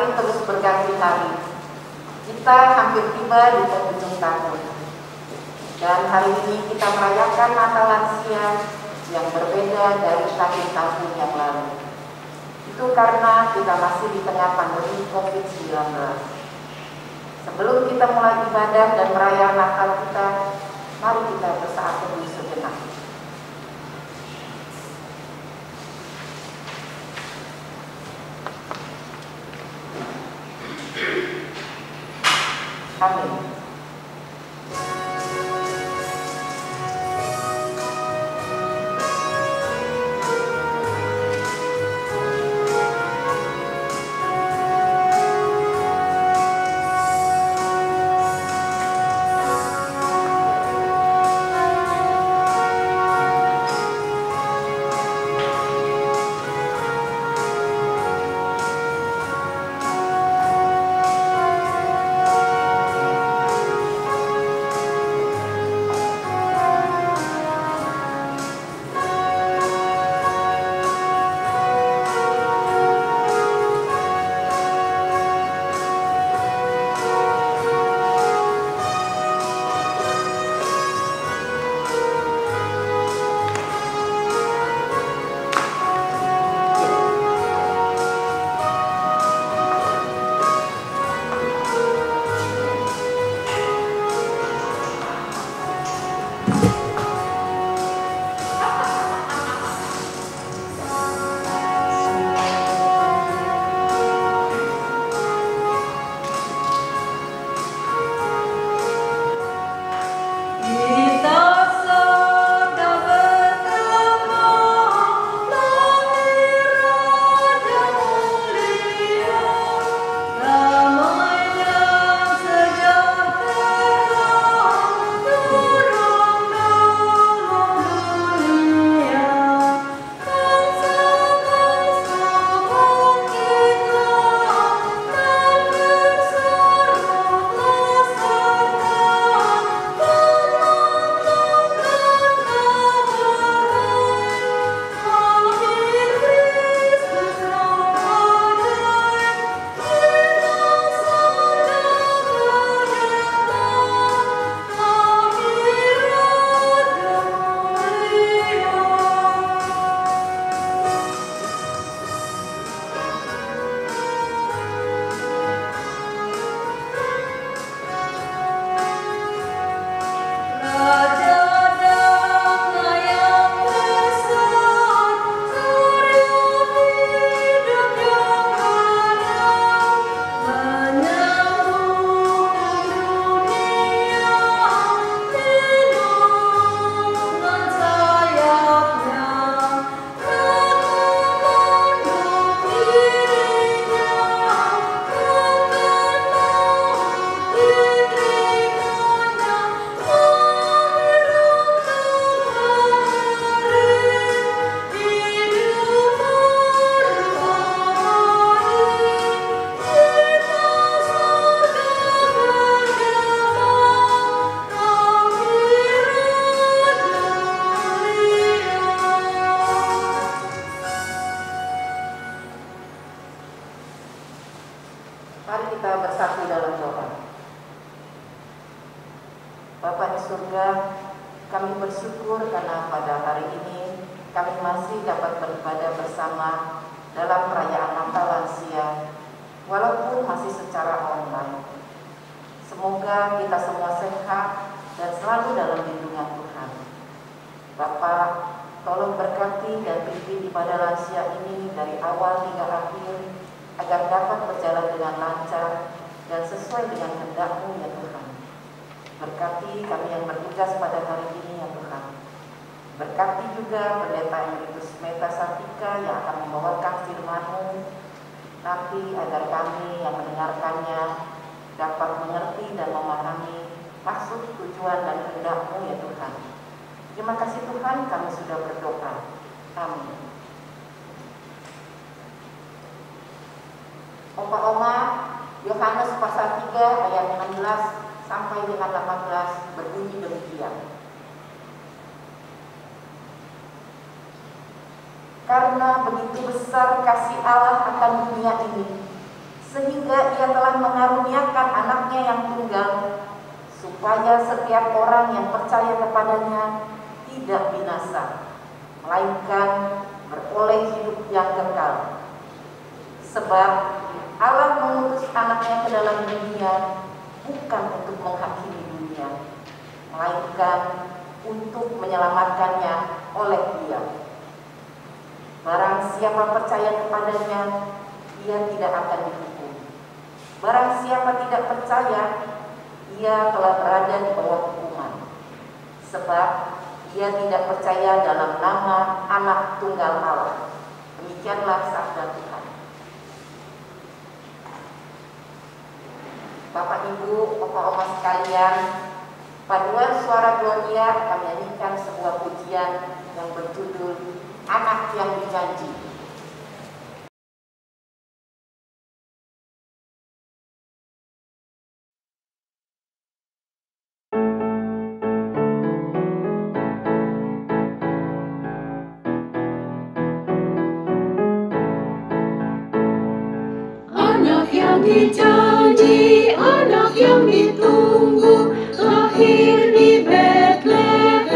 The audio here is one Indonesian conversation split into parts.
hari terus berganti hari. Kita hampir tiba di penghujung tahun. Dan hari ini kita merayakan Natal lansia yang berbeda dari tahun-tahun yang lalu. Itu karena kita masih di tengah pandemi COVID-19. Sebelum kita mulai ibadah dan merayakan Natal kita, mari kita bersaat teduh sejenak. Amin. Mari kita bersatu dalam doa. Bapa di surga, kami bersyukur karena pada hari ini kami masih dapat beribadah bersama dalam perayaan Natal lansia, walaupun masih secara online. Semoga kita semua sehat dan selalu dalam lindungan Tuhan. Bapa, tolong berkati dan pimpin ibadah lansia ini dari awal hingga akhir, agar dapat berjalan dengan lancar dan sesuai dengan kehendak-Mu ya Tuhan. Berkati kami yang bertugas pada hari ini ya Tuhan. Berkati juga Pendeta Emeritus Meta Sartika yang akan membawakan firman-Mu nanti, agar kami yang mendengarkannya dapat mengerti dan memahami maksud, tujuan, dan kehendak-Mu ya Tuhan. Terima kasih Tuhan, kami sudah berdoa. Amin. Oma Yohanes pasal 3 ayat 16 sampai dengan 18 berbunyi demikian. Karena begitu besar kasih Allah akan dunia ini, sehingga Ia telah mengaruniakan anaknya yang tunggal, supaya setiap orang yang percaya kepadanya tidak binasa, melainkan beroleh hidup yang kekal. Sebab Allah mengutus anaknya ke dalam dunia bukan untuk menghakimi dunia, melainkan untuk menyelamatkannya oleh Dia. Barang siapa percaya kepadanya, ia tidak akan dihukum. Barang siapa tidak percaya, ia telah berada di bawah hukuman, sebab ia tidak percaya dalam nama Anak Tunggal Allah. Demikianlah sabda Tuhan. Bapak, Ibu, Opa-Oma sekalian, paduan suara Gloria akan menyanyikan sebuah pujian yang berjudul Anak yang Dijanji. Anak yang dijanji, anak yang ditunggu, lahir di Betlehem.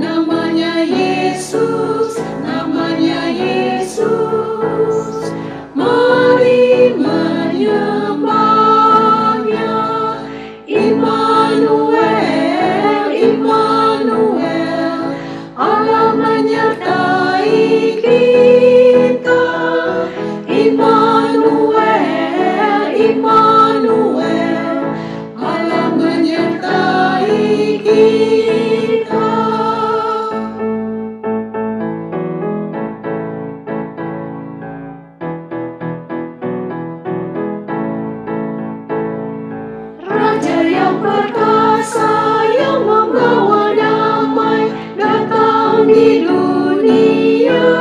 Namanya Yesus, namanya Yesus. Mari menyembahnya. Immanuel, Immanuel, Allah menyertai kita. Immanuel, Immanuel, Allah menyertai kita. Raja yang perkasa yang membawa damai datang di dunia.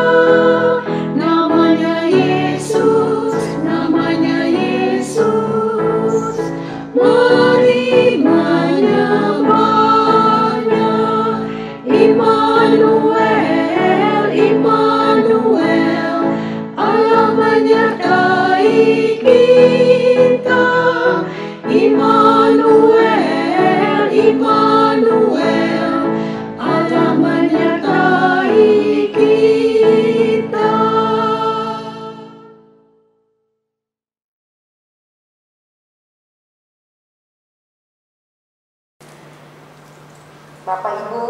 Namanya Yesus, namanya Yesus. Mari menyembahnya. Immanuel, Immanuel, Allah menyertai kita. Immanuel, Immanuel, Allah menyertai kita. Bapak, Ibu,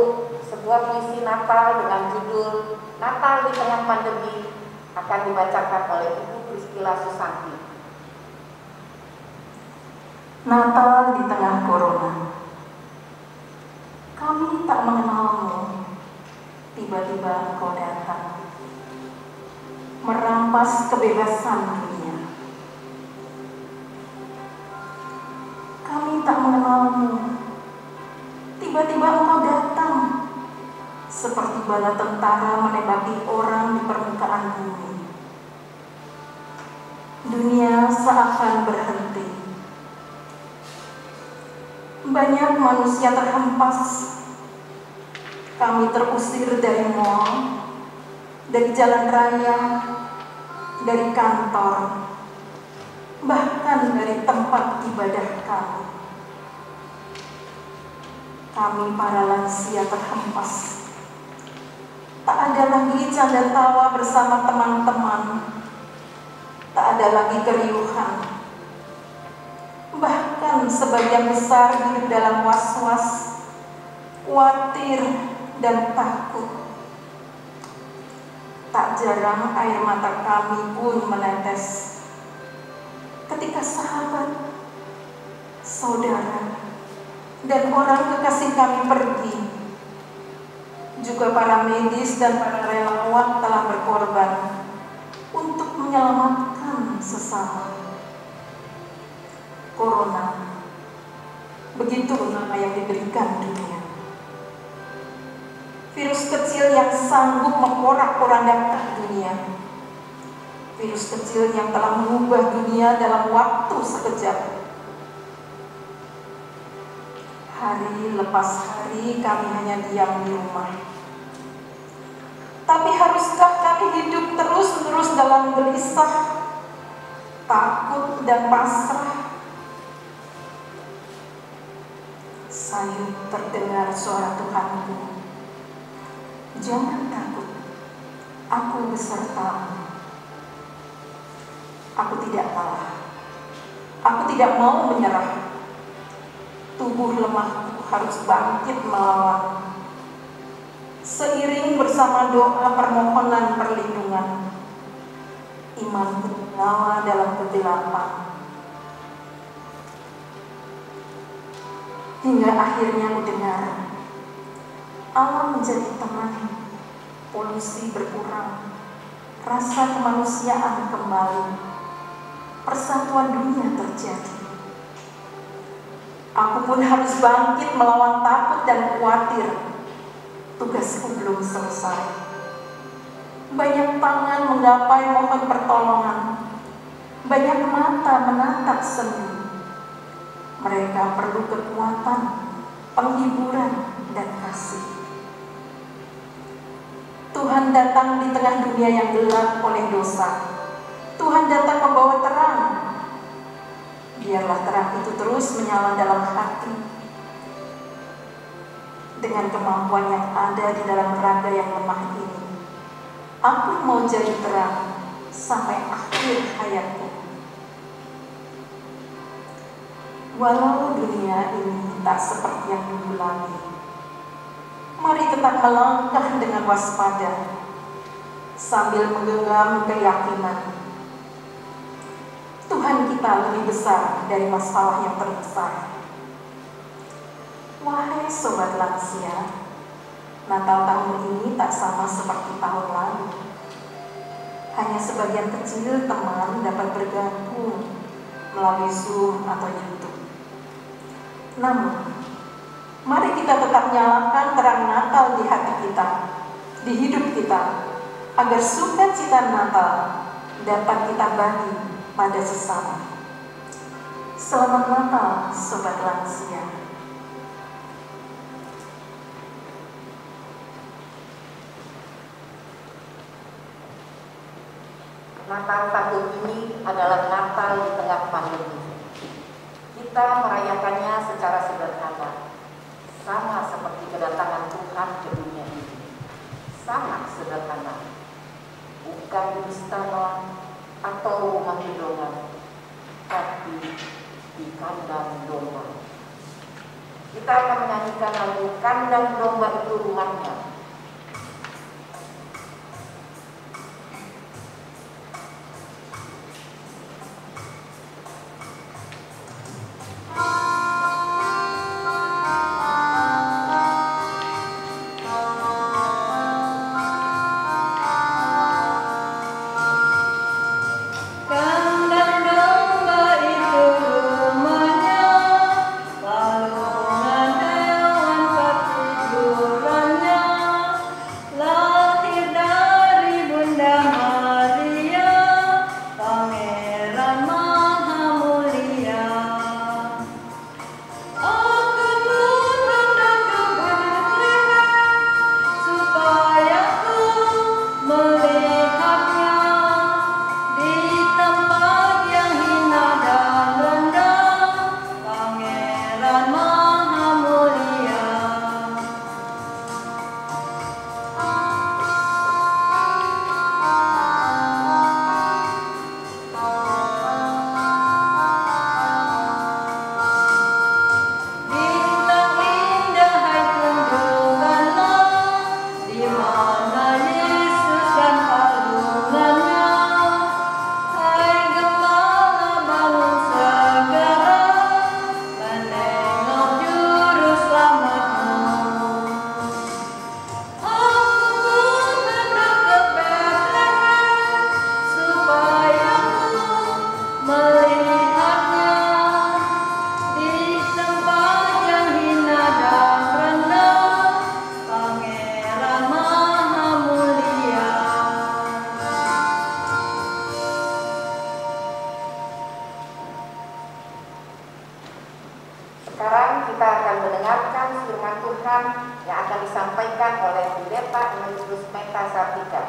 sebuah puisi Natal dengan judul Natal di Tengah Pandemi akan dibacakan oleh Ibu Priscilla Susanti. Natal di tengah corona. Kami tak mengenalmu, tiba-tiba kau datang, merampas kebebasan dunia. Kami tak mengenalmu, tiba-tiba engkau datang, seperti bala tentara menembaki orang di permukaan bumi. Dunia seakan berhenti. Banyak manusia terhempas. Kami terusir dari mal, dari jalan raya, dari kantor, bahkan dari tempat ibadah kami. Kami para lansia terhempas. Tak ada lagi canda tawa bersama teman-teman. Tak ada lagi keriuhan. Bahkan sebagian besar hidup dalam was-was, khawatir, dan takut. Tak jarang air mata kami pun menetes ketika sahabat, saudara, dan orang kekasih kami pergi. Juga para medis dan para relawan telah berkorban untuk menyelamatkan sesama. Corona, begitu nama yang diberikan dunia. Virus kecil yang sanggup memporak-porandakan dunia. Virus kecil yang telah mengubah dunia dalam waktu sekejap. Hari lepas hari kami hanya diam di rumah. Tapi haruskah kami hidup terus-menerus dalam gelisah, takut dan pasrah. Sayup terdengar suara Tuhanku, jangan takut, aku besertamu. Aku tidak kalah, aku tidak mau menyerah. Tubuh lemahku harus bangkit melawan. Seiring bersama doa permohonan perlindungan, imanku menyala dalam kegelapan. Hingga akhirnya ku dengar, alam menjadi tenang, polusi berkurang, rasa kemanusiaan kembali, persatuan dunia terjadi. Aku pun harus bangkit melawan takut dan khawatir. Tugasku belum selesai. Banyak tangan menggapai mohon pertolongan, banyak mata menatap seni. Mereka perlu kekuatan, penghiburan, dan kasih. Tuhan datang di tengah dunia yang gelap oleh dosa. Tuhan datang membawa terang. Biarlah terang itu terus menyala dalam hati. Dengan kemampuan yang ada di dalam raga yang lemah ini, aku mau jadi terang sampai akhir hayatku. Walau dunia ini tak seperti yang dulu lagi, mari tetap melangkah dengan waspada sambil menggenggam keyakinan Tuhan kita lebih besar dari masalah yang terbesar. Wahai sobat lansia, Natal tahun ini tak sama seperti tahun lalu. Hanya sebagian kecil teman dapat bergabung melalui Zoom atau YouTube. Namun, mari kita tetap nyalakan terang Natal di hati kita, di hidup kita, agar sukacita Natal dapat kita bagi pada sesama. Selamat Natal, sobat lansia. Natal tahun ini adalah Natal di tengah pandemi. Kita merayakannya secara sederhana, sama seperti kedatangan Tuhan ke dunia ini. Sangat sederhana, bukan di istana atau rumah gedongan, tapi di kandang domba. Kita akan menyanyikan lagu Kandang Domba Itu Rumahnya. Sekarang kita akan mendengarkan firman Tuhan yang akan disampaikan oleh Pendeta Emeritus Meta Sartika.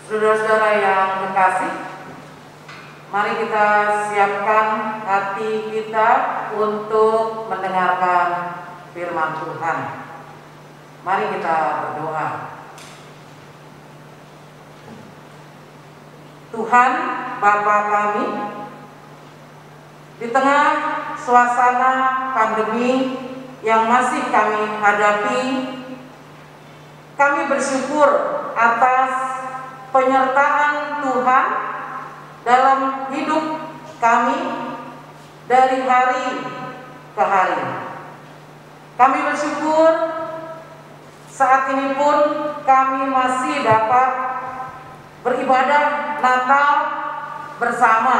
Saudara-saudara yang terkasih, mari kita siapkan hati kita untuk mendengarkan firman Tuhan. Mari kita berdoa. Tuhan Bapa kami, di tengah suasana pandemi yang masih kami hadapi, kami bersyukur atas penyertaan Tuhan dalam hidup kami dari hari ke hari. Kami bersyukur saat ini pun kami masih dapat beribadah Natal bersama,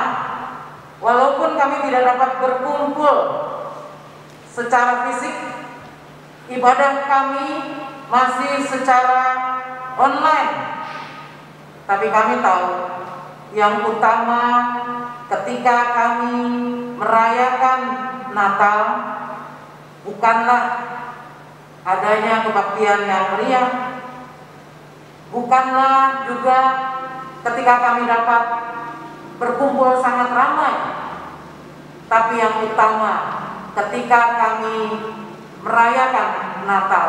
walaupun kami tidak dapat berkumpul secara fisik. Ibadah kami masih secara online, tapi kami tahu yang utama ketika kami merayakan Natal bukanlah adanya kebaktian yang meriah, bukanlah juga ketika kami dapat berkumpul sangat ramai, tapi yang utama ketika kami merayakan Natal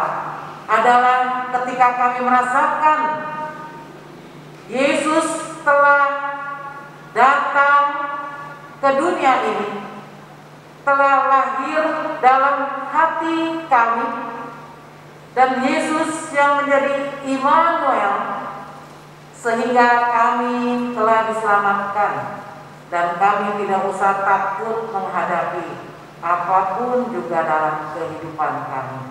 adalah ketika kami merasakan Yesus telah datang ke dunia ini, telah lahir dalam hati kami, dan Yesus yang menjadi Immanuel, sehingga kami telah diselamatkan dan kami tidak usah takut menghadapi apapun juga dalam kehidupan kami.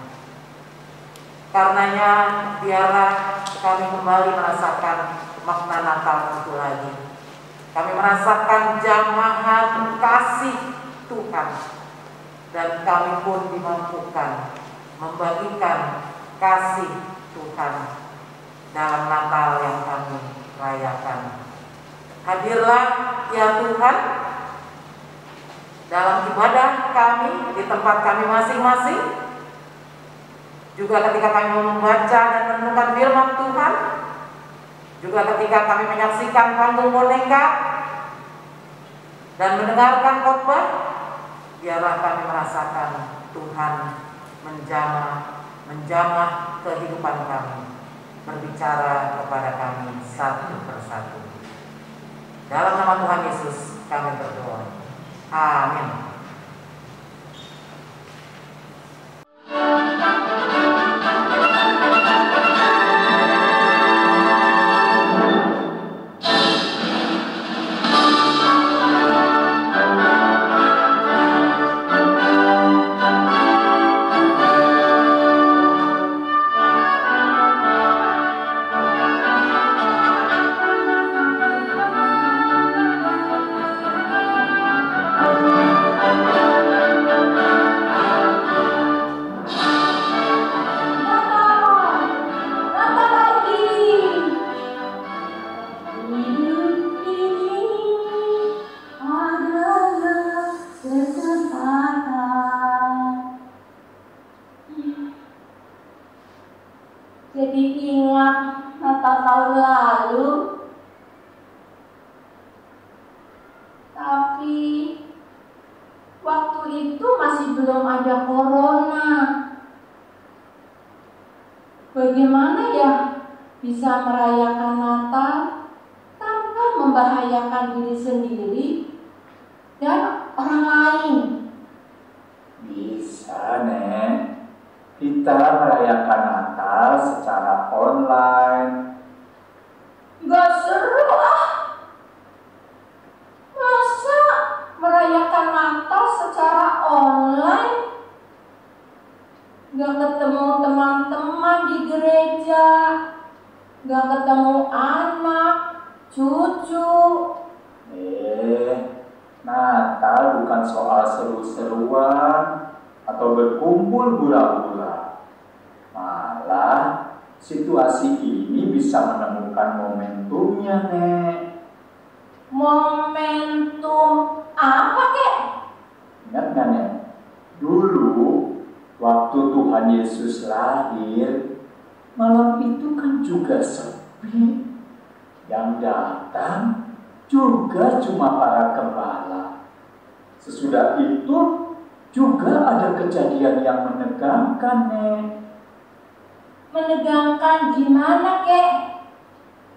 Karenanya biarlah kami kembali merasakan makna Natal itu lagi. Kami merasakan jamahan kasih Tuhan, dan kami pun dimampukan membagikan kasih Tuhan dalam Natal yang kami rayakan. Hadirlah ya Tuhan dalam ibadah kami di tempat kami masing-masing, juga ketika kami membaca dan merenungkan firman Tuhan, juga ketika kami menyaksikan panggung boneka dan mendengarkan khotbah. Biarlah kami merasakan Tuhan menjamah kehidupan kami, berbicara kepada kami satu persatu. Dalam nama Tuhan Yesus kami berdoa. Amin. Jadi ingat Natal tahun lalu, tapi waktu itu masih belum ada corona. Bagaimana ya bisa merayakan Natal tanpa membahayakan diri sendiri dan orang lain? Bisa, Nek. Kita merayakan Natal secara online. Gak seru ah. Masa merayakan Natal secara online? Gak ketemu teman-teman di gereja, gak ketemu anak, cucu. Natal bukan soal seru-seruan atau berkumpul hura-hura. Malah situasi ini bisa menemukan momentumnya, Nek. Momentum apa, Kek? Ingat gak, Nek? Dulu waktu Tuhan Yesus lahir, malam itu kan juga sepi. Yang datang juga cuma para gembala. Sesudah itu juga ada kejadian yang menegangkan, Nek. Menegangkan gimana, Kek?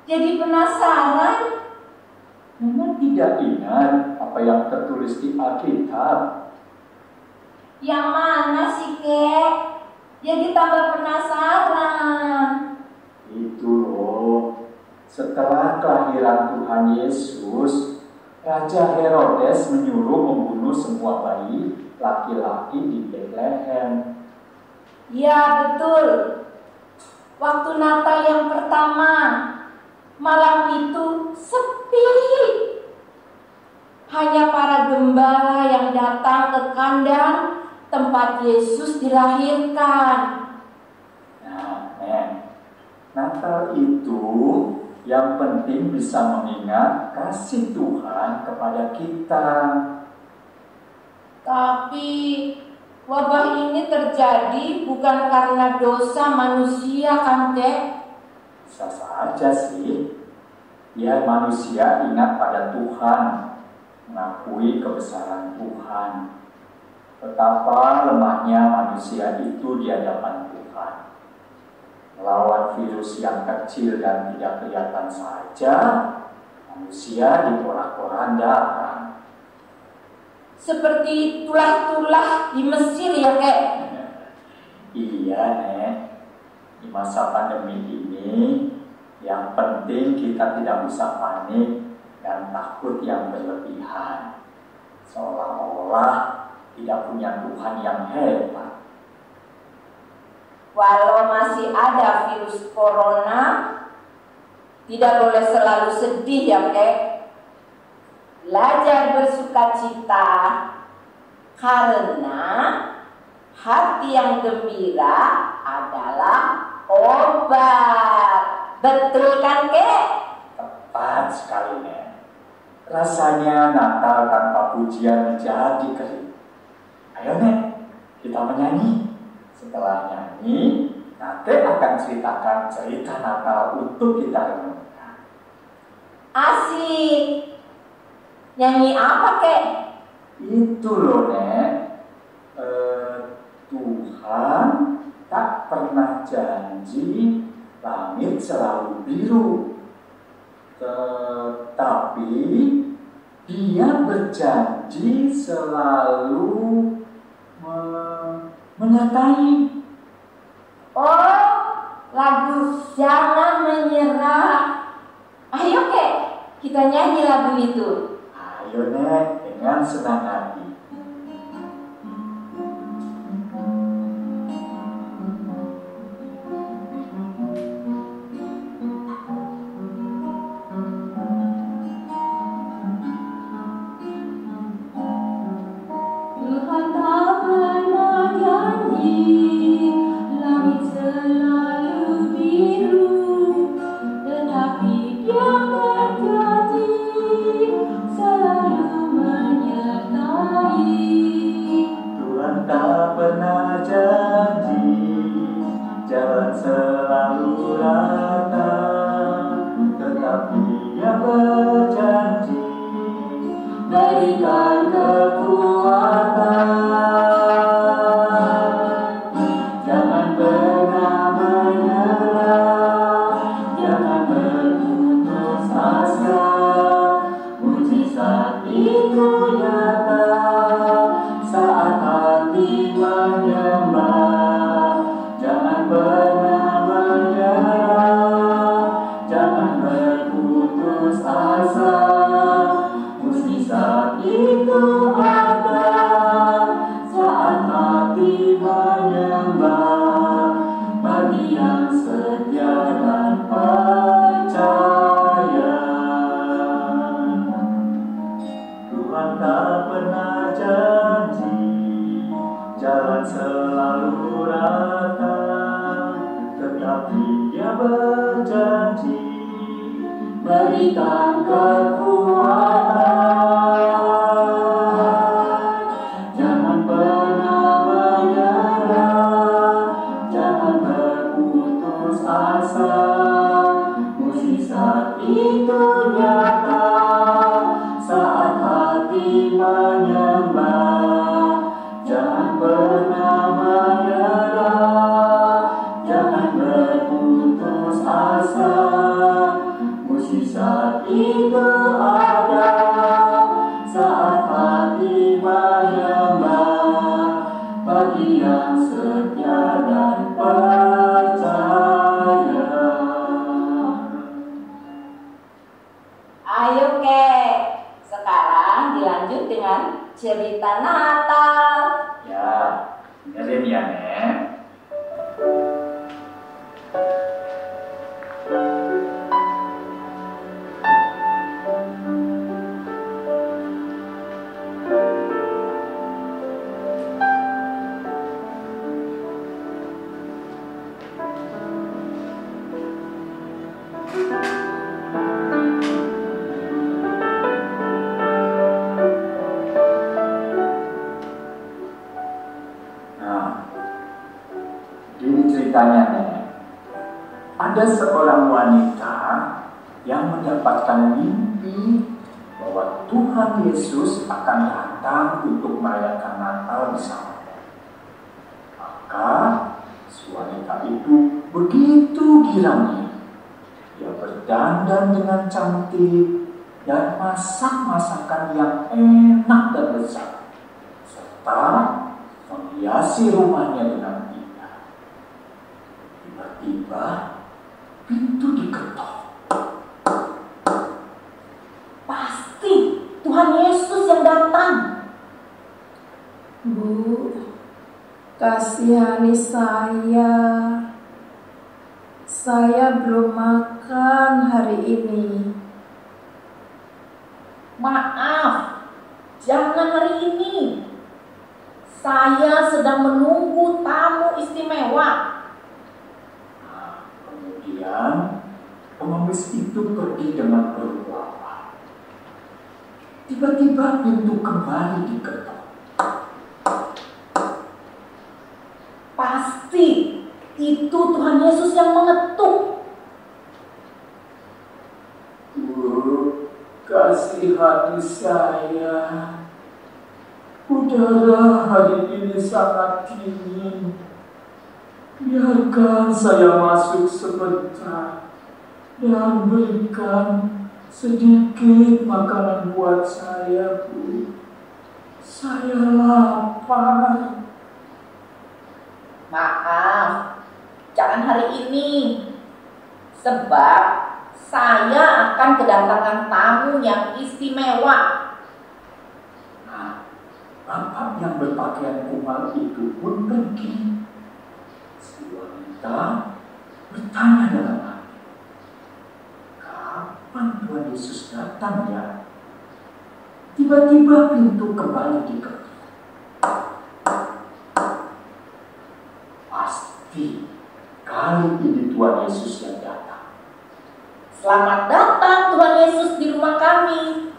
Jadi penasaran. Nenek tidak ingat apa yang tertulis di Alkitab. Yang mana sih, Kek? Jadi tambah penasaran. Itu loh, setelah kelahiran Tuhan Yesus, Raja Herodes menyuruh membunuh semua bayi laki-laki di Betlehem. Ya, betul. Waktu Natal yang pertama, malam itu sepi. Hanya para gembala yang datang ke kandang tempat Yesus dilahirkan. Nah, Natal itu yang penting bisa mengingat kasih Tuhan kepada kita. Tapi wabah ini terjadi bukan karena dosa manusia, kan, Kek? Bisa saja sih, biar manusia ingat pada Tuhan, mengakui kebesaran Tuhan. Betapa lemahnya manusia itu di hadapan Tuhan. Melawan virus yang kecil dan tidak kelihatan saja, manusia diporak-porandakan. Seperti tulah-tulah di Mesir, ya, Kek? Iya, Nek. Di masa pandemi ini, yang penting kita tidak usah panik dan takut yang berlebihan. Seolah-olah tidak punya Tuhan yang hebat. Walau masih ada virus corona, tidak boleh selalu sedih, ya, Kek? Belajar bersukacita, karena hati yang gembira adalah obat. Betul kan, Kek? Tepat sekali, Nek. Rasanya Natal tanpa pujian menjadi kering. Ayo, Nek, kita menyanyi. Setelah nyanyi, nanti akan ceritakan cerita Natal untuk kita renungkan. Asik. Nyanyi apa, Kek? Itu loh, Nek. Tuhan tak pernah janji langit selalu biru, tetapi Dia berjanji selalu menyertai. Oh, lagu Jangan Menyerah. Ayo, Kek, kita nyanyi lagu itu. Ayo, Nek, dengan senang hati. Tuhan tak pernah janji langit selalu biru, tetapi Dia berjanji selalu menyertai. Tuhan tak pernah janji jalan selalu rata, tetapi Dia berjanji berikan kekuatan. Jangan pernah menyerah, jangan berputus asa. Mujizat itu nyata saat hati menyembah. Jangan pernah menyerah, jangan berputus asa. Mujizat itu ada saat hati menyembah, bagi yang setia dan percaya. Tuhan tak pernah janji jalan selalu rata, tetapi Dia berjanji berikan kekuatan. Jangan pernah menyerah, jangan berputus asa. Mujizat itu hati menyembah, jangan pernah menyerah, jangan berputus asa. Mukjizat itu ada saat hati menyembah, bagi yang setia dan percaya. Ayo kek, sekarang dilanjut dengan cerita Natal. Ya, dengerin ya, Nek. Ceritanya, Nek, ada seorang wanita yang mendapatkan mimpi bahwa Tuhan Yesus akan datang untuk merayakan Natal bersamanya. Maka si wanita itu begitu girangnya. Dia berdandan dengan cantik dan masak masakan yang enak dan lezat, serta menghiasi rumahnya dengan tiba-tiba pintu diketok. Pasti Tuhan Yesus yang datang. Bu, kasihani saya. Saya belum makan hari ini. Maaf, jangan hari ini. Saya sedang menunggu tamu istimewa. Kemudian pengemis itu pergi dengan berlama. Tiba-tiba pintu kembali diketok. Pasti itu Tuhan Yesus yang mengetuk. Bu, kasihani saya. Udara hari ini sangat dingin. Biarkan saya masuk sebentar dan berikan sedikit makanan buat saya, Bu. Saya lapar. Maaf, jangan hari ini. Sebab saya akan kedatangan tamu yang istimewa. Nah, bapak yang berpakaian kumal itu pun pergi. Si wanita bertanya dalam hati, kapan Tuhan Yesus datang ya? Tiba-tiba pintu kembali diketuk. Pasti kali ini Tuhan Yesus yang datang. Selamat datang Tuhan Yesus di rumah kami.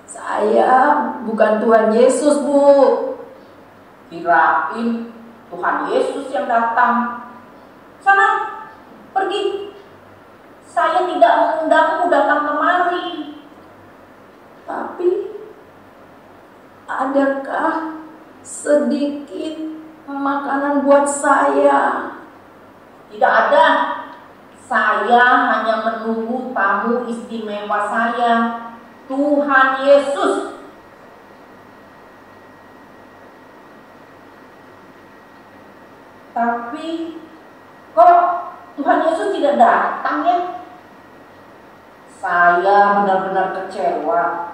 Saya bukan Tuhan Yesus, Bu. Kirain Tuhan Yesus yang datang. Sana, pergi. Saya tidak mengundangmu datang kemari. Tapi adakah sedikit makanan buat saya? Tidak ada. Saya hanya menunggu tamu istimewa saya, Tuhan Yesus. Tapi kok Tuhan Yesus tidak datang ya? Saya benar-benar kecewa.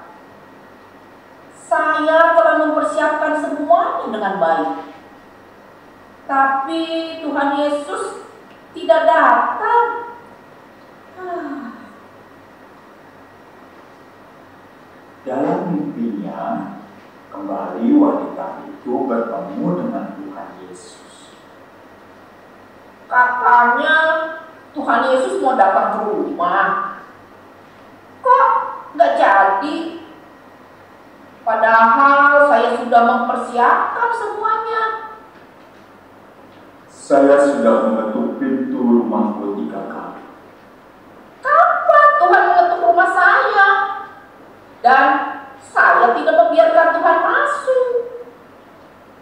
Saya telah mempersiapkan semuanya dengan baik. Tapi Tuhan Yesus tidak datang. Dalam mimpinya, kembali wanita itu bertemu dengan Tuhan Yesus. Katanya Tuhan Yesus mau datang ke rumah. Kok nggak jadi? Padahal saya sudah mempersiapkan semuanya. Saya sudah mengetuk pintu rumahku 3 kali. Kapan Tuhan mengetuk rumah saya? Dan Saya tidak membiarkan Tuhan masuk.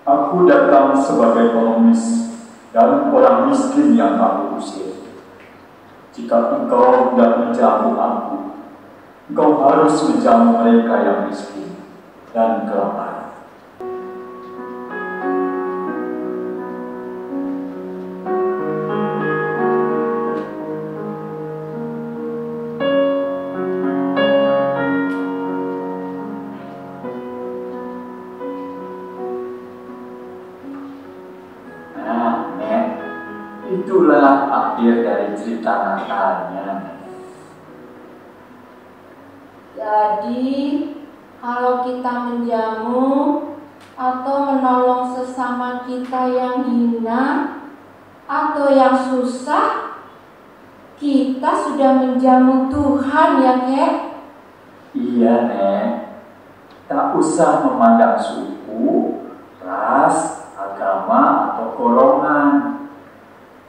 Aku datang sebagai pengemis dan orang miskin yang kamu usir. Jika engkau tidak menjamu aku, engkau harus menjamu mereka yang miskin dan kelaparan. Itulah akhir dari cerita Natalnya. Jadi, kalau kita menjamu atau menolong sesama kita yang hina atau yang susah, kita sudah menjamu Tuhan ya, Kek? Iya, Nek. Tak usah memandang suku, ras, agama, atau golongan.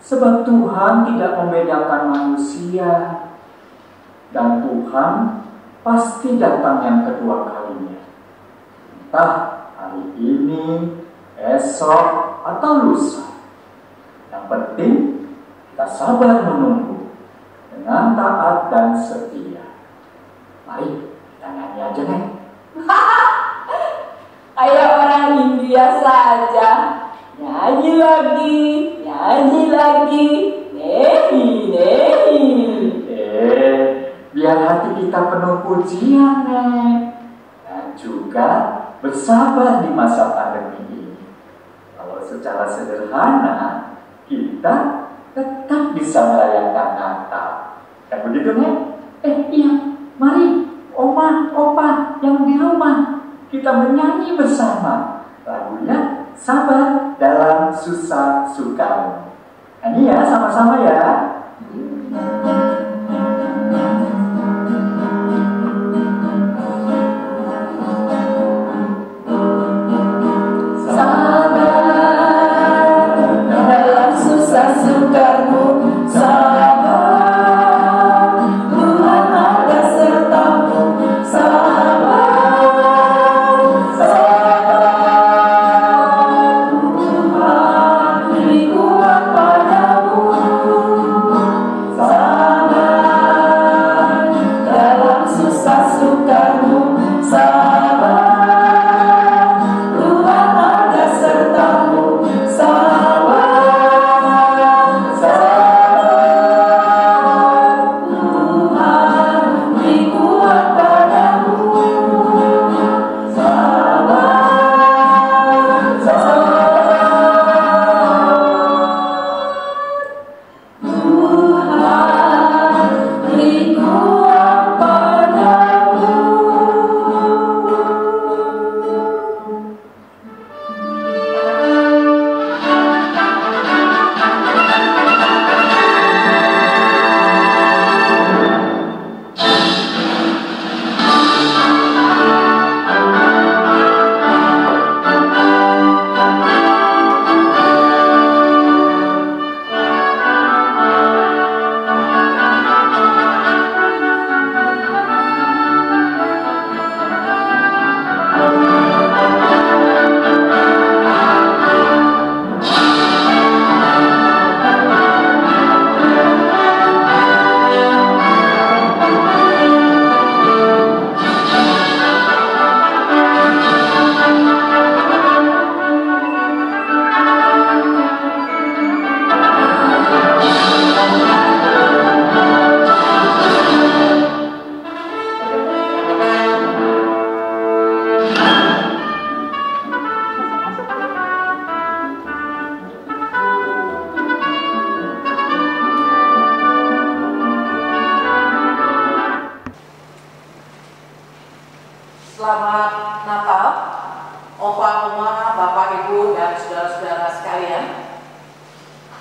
Sebab Tuhan tidak membedakan manusia. Dan Tuhan pasti datang yang kedua kalinya. Entah hari ini, esok, atau lusa. Yang penting kita sabar menunggu dengan taat dan setia. Mari kita nyanyi aja, Nek. Kayak orang India saja. Nyanyi lagi, nehi. Biar hati kita penuh pujian, Nek. Dan juga bersabar di masa pandemi ini. Kalau secara sederhana, kita tetap bisa merayakan Natal. Kan begitu, Nek? Iya, mari Oma, Opa yang di rumah, kita menyanyi bersama. Lagunya Sabar Dalam Susah Suka. Nyanyi ya, sama-sama ya. Selamat Natal, Opa, Oma, Bapak, Ibu, dan saudara-saudara sekalian.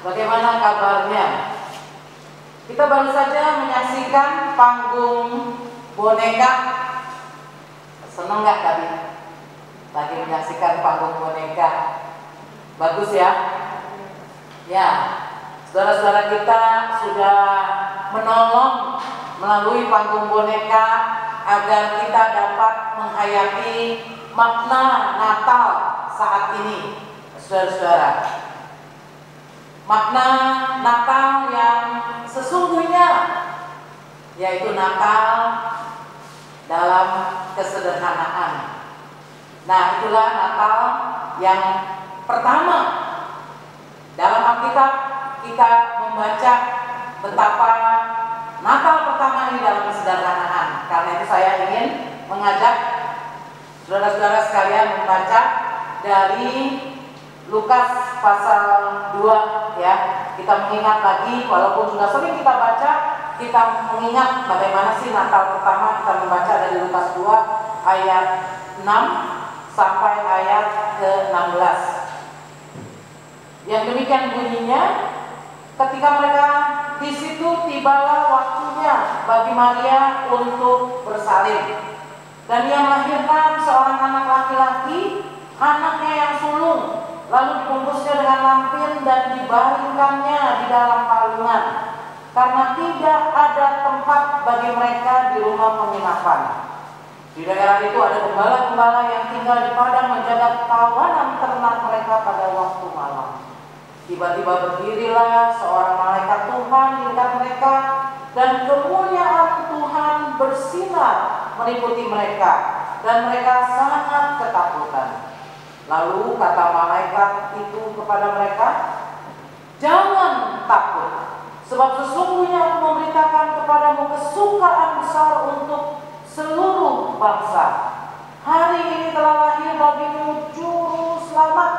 Bagaimana kabarnya? Kita baru saja menyaksikan panggung boneka. Seneng nggak tadi? Lagi menyaksikan panggung boneka. Bagus ya? Ya, saudara-saudara kita sudah menolong melalui panggung boneka agar kita dapat menghayati makna Natal saat ini, saudara-saudara. Makna Natal yang sesungguhnya yaitu Natal dalam kesederhanaan. Nah, itulah Natal yang pertama. Dalam Alkitab kita membaca betapa Natal pertama ini dalam kesederhanaan. Karena itu saya ingin mengajak saudara-saudara sekalian membaca dari Lukas pasal 2 ya. Kita mengingat lagi, walaupun sudah sering kita baca, kita mengingat bagaimana sih Natal pertama. Kita membaca dari Lukas 2 ayat 6 sampai ayat ke-16. Yang demikian bunyinya, ketika mereka di situ tibalah waktunya bagi Maria untuk bersalin, dan ia melahirkan seorang anak laki-laki, anaknya yang sulung, lalu dibungkusnya dengan lampin dan dibaringkannya di dalam palungan, karena tidak ada tempat bagi mereka di rumah penginapan. Di daerah itu ada gembala-gembala yang tinggal di padang menjaga kawanan ternak mereka pada waktu malam. Tiba-tiba berdirilah seorang malaikat Tuhan di dekat mereka, dan kemuliaan Tuhan bersinar meliputi mereka, dan mereka sangat ketakutan. Lalu kata malaikat itu kepada mereka, "Jangan takut, sebab sesungguhnya aku memberitakan kepadamu kesukaan besar untuk seluruh bangsa. Hari ini telah lahir bagimu juru selamat,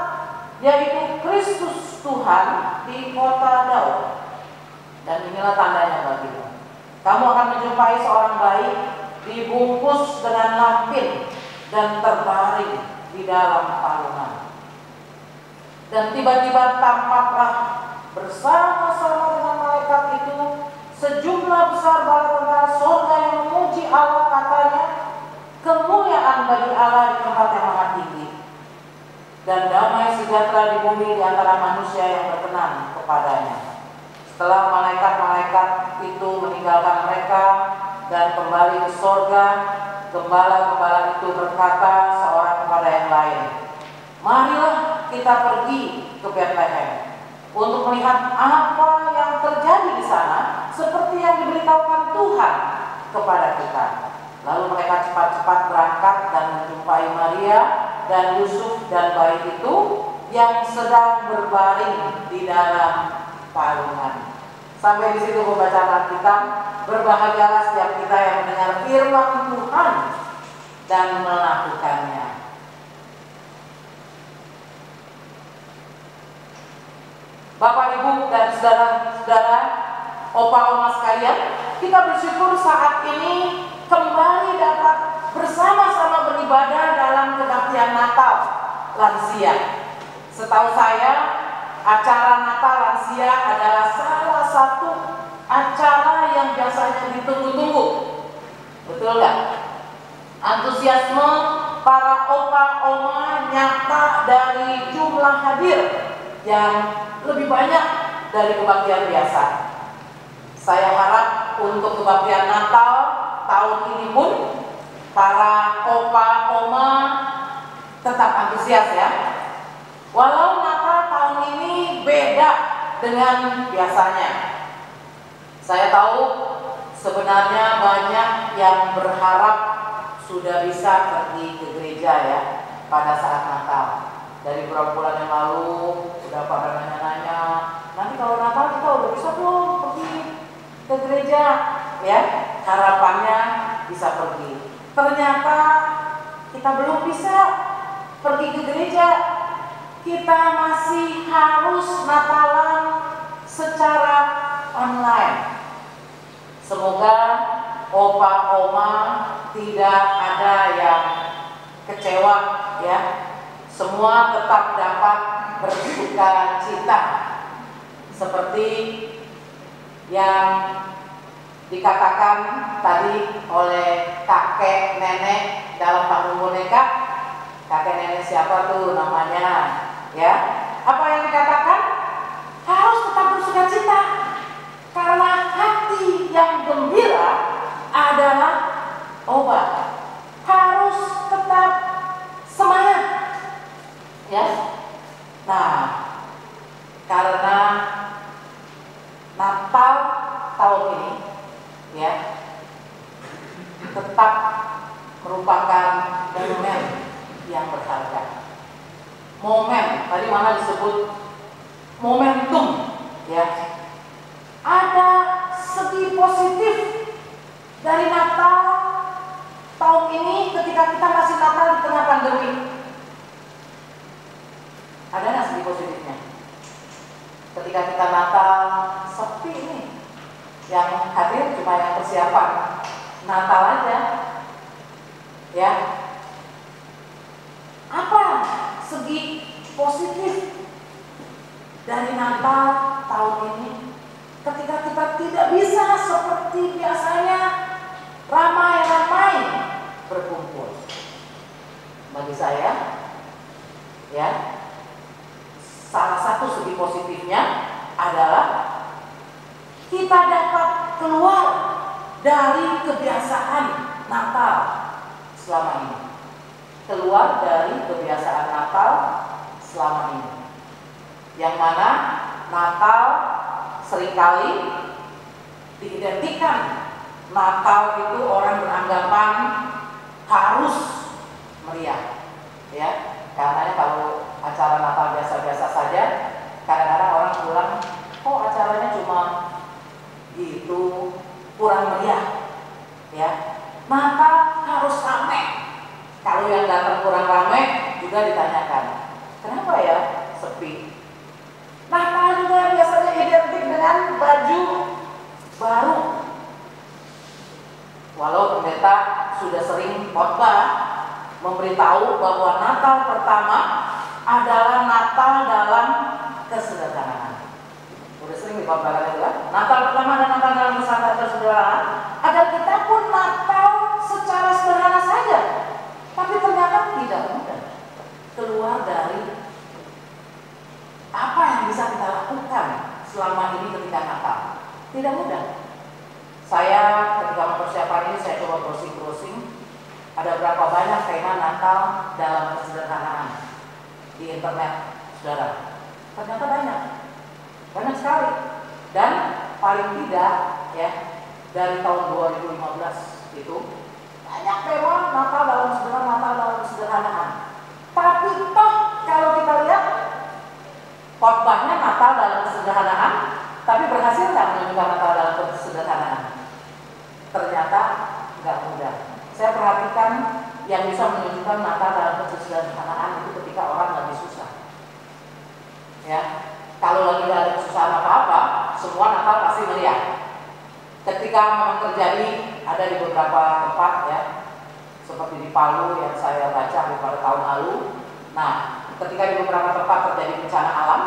yaitu Kristus Tuhan di kota Daud. Dan inilah tandanya bagimu. Kamu akan menjumpai seorang bayi dibungkus dengan lampin dan terbaring di dalam palungan." Dan tiba-tiba tampaklah bersama-sama dengan malaikat itu sejumlah besar bala tentara surga yang memuji Allah, katanya, "Kemuliaan bagi Allah di tempat yang maha tinggi, dan damai sejahtera di bumi di antara manusia yang berkenan kepadanya." Setelah malaikat-malaikat itu meninggalkan mereka dan kembali ke surga, gembala-gembala itu berkata seorang kepada yang lain, "Marilah kita pergi ke Betlehem untuk melihat apa yang terjadi di sana, seperti yang diberitahukan Tuhan kepada kita." Lalu mereka cepat-cepat berangkat dan menjumpai Maria dan Yusuf dan bayi itu yang sedang berbaring di dalam palungan. Sampai di situ pembacaan Alkitab. Berbahagialah setiap kita yang mendengar firman Tuhan dan melakukannya. Bapak, Ibu, dan saudara-saudara, opa-oma sekalian, kita bersyukur saat ini kembali dapat bersama-sama beribadah dalam kebaktian Natal lansia. Setahu saya, acara Natal lansia adalah salah satu acara yang biasanya ditunggu-tunggu. Betul nggak? Antusiasme para opa-oma nyata dari jumlah hadir yang lebih banyak dari kebaktian biasa. Saya harap untuk kebaktian Natal tahun ini pun para opa-oma tetap antusias ya. Walau Natal tahun ini beda dengan biasanya. Saya tahu sebenarnya banyak yang berharap sudah bisa pergi ke gereja ya pada saat Natal. Dari beberapa bulan yang lalu sudah pada nanya-nanya, nanti kalau Natal kita udah bisa belum pergi ke gereja ya, harapannya bisa pergi. Ternyata kita belum bisa pergi ke gereja. Kita masih harus Natalan secara online. Semoga opa-oma tidak ada yang kecewa ya. Semua tetap dapat bersuka cita seperti yang dikatakan tadi oleh kakek nenek dalam panggung boneka. Kakek nenek siapa tuh namanya ya? Apa yang dikatakan? Harus tetap bersuka cita, karena hati yang gembira adalah obat, harus tetap semangat, ya. Nah, karena Natal tahun ini, ya, tetap merupakan momen yang berharga. Momen, tadi mana disebut momentum, ya. Ada segi positif dari Natal tahun ini ketika kita masih Natal di tengah pandemi. Ada nggak segi positifnya? Ketika kita Natal sepi ini, yang hadir cuma yang persiapan Natal aja, ya. Apa segi positif dari Natal tahun ini? Ketika kita tidak bisa seperti biasanya ramai-ramai berkumpul. Bagi saya, ya, salah satu segi positifnya adalah kita dapat keluar dari kebiasaan Natal selama ini. Keluar dari kebiasaan Natal selama ini. Yang mana Natal seringkali diidentikan, Natal itu orang beranggapan harus meriah, ya. Karena kalau acara Natal biasa-biasa saja, kadang-kadang orang pulang, kok acaranya cuma gitu, kurang meriah, ya. Natal harus ramai. Kalau yang datang kurang ramai juga ditanyakan, kenapa ya sepi? Natal juga biasanya identik dengan baju baru. Walau pendeta sudah sering khotbah memberitahu bahwa Natal pertama adalah Natal dalam kesederhanaan. Sudah sering dikhotbahkan juga. Natal pertama adalah Natal dalam kesederhanaan. Agar kita pun Natal secara sederhana saja. Tapi ternyata tidak mudah keluar dari apa yang bisa kita lakukan selama ini ketika Natal. Tidak mudah. Saya ketika mempersiapkan ini, saya coba browsing. Ada berapa banyak tema Natal dalam kesederhanaan di internet, saudara? Ternyata banyak sekali. Dan paling tidak, ya, dari tahun 2015 itu banyak tema Natal dalam kesederhanaan. Tapi toh kalau kita lihat khotbahnya Natal dalam kesederhanaan, tapi berhasil nggak menunjukkan Natal dalam kesederhanaan? Ternyata nggak mudah. Saya perhatikan yang bisa menunjukkan Natal dalam kesederhanaan itu ketika orang lagi susah. Ya, kalau lagi nggak ada kesusahan apa-apa, semua Natal pasti meriah. Ketika memang terjadi, ada di beberapa tempat, ya, seperti di Palu yang saya baca pada tahun lalu. Nah, ketika di beberapa tempat terjadi bencana alam,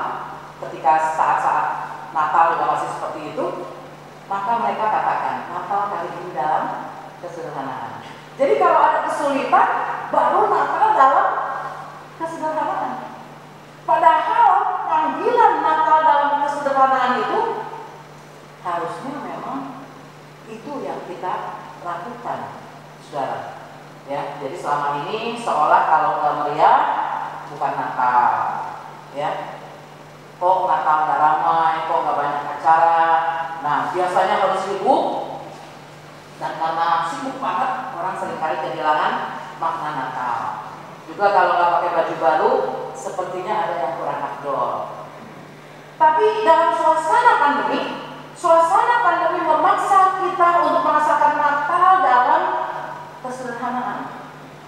ketika saat-saat Natal juga masih seperti itu, maka mereka katakan Natal kali ini dalam kesederhanaan. Jadi kalau ada kesulitan, baru Natal dalam kesederhanaan. Padahal panggilan Natal dalam kesederhanaan itu harusnya memang itu yang kita lakukan, saudara. Ya, jadi selama ini seolah kalau nggak meriah bukan Natal, ya. Kok Natal nggak ramai, kok nggak banyak acara. Nah, biasanya kalau sibuk, dan karena sibuk banget, orang seringkali kehilangan makna Natal. Juga kalau nggak pakai baju baru, sepertinya ada yang kurang afdol. Tapi dalam suasana pandemi memaksa kita untuk merasakan Natal dalam kesederhanaan.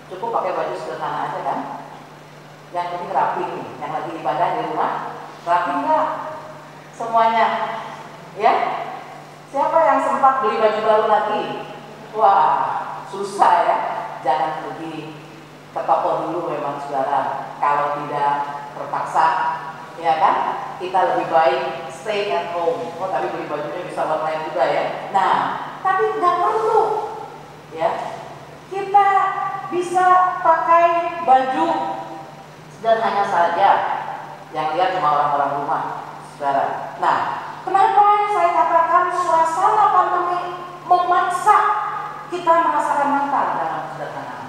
Cukup pakai baju sederhana aja kan? Yang penting rapi nih, yang lagi ibadah di rumah, rapi nggak? Semuanya, ya? Siapa yang sempat beli baju baru lagi? Wah, susah ya. Jangan pergi ke toko dulu memang, saudara. Kalau tidak terpaksa, ya kan? Kita lebih baik stay at home. Oh, tapi beli bajunya bisa online juga ya. Nah, tapi nggak perlu, ya. Kita bisa pakai baju sederhana saja. Yang lihat cuma orang-orang rumah, saudara. Nah, kenapa saya katakan suasana pandemi memaksa kita merasakan Natal dalam kesederhanaan?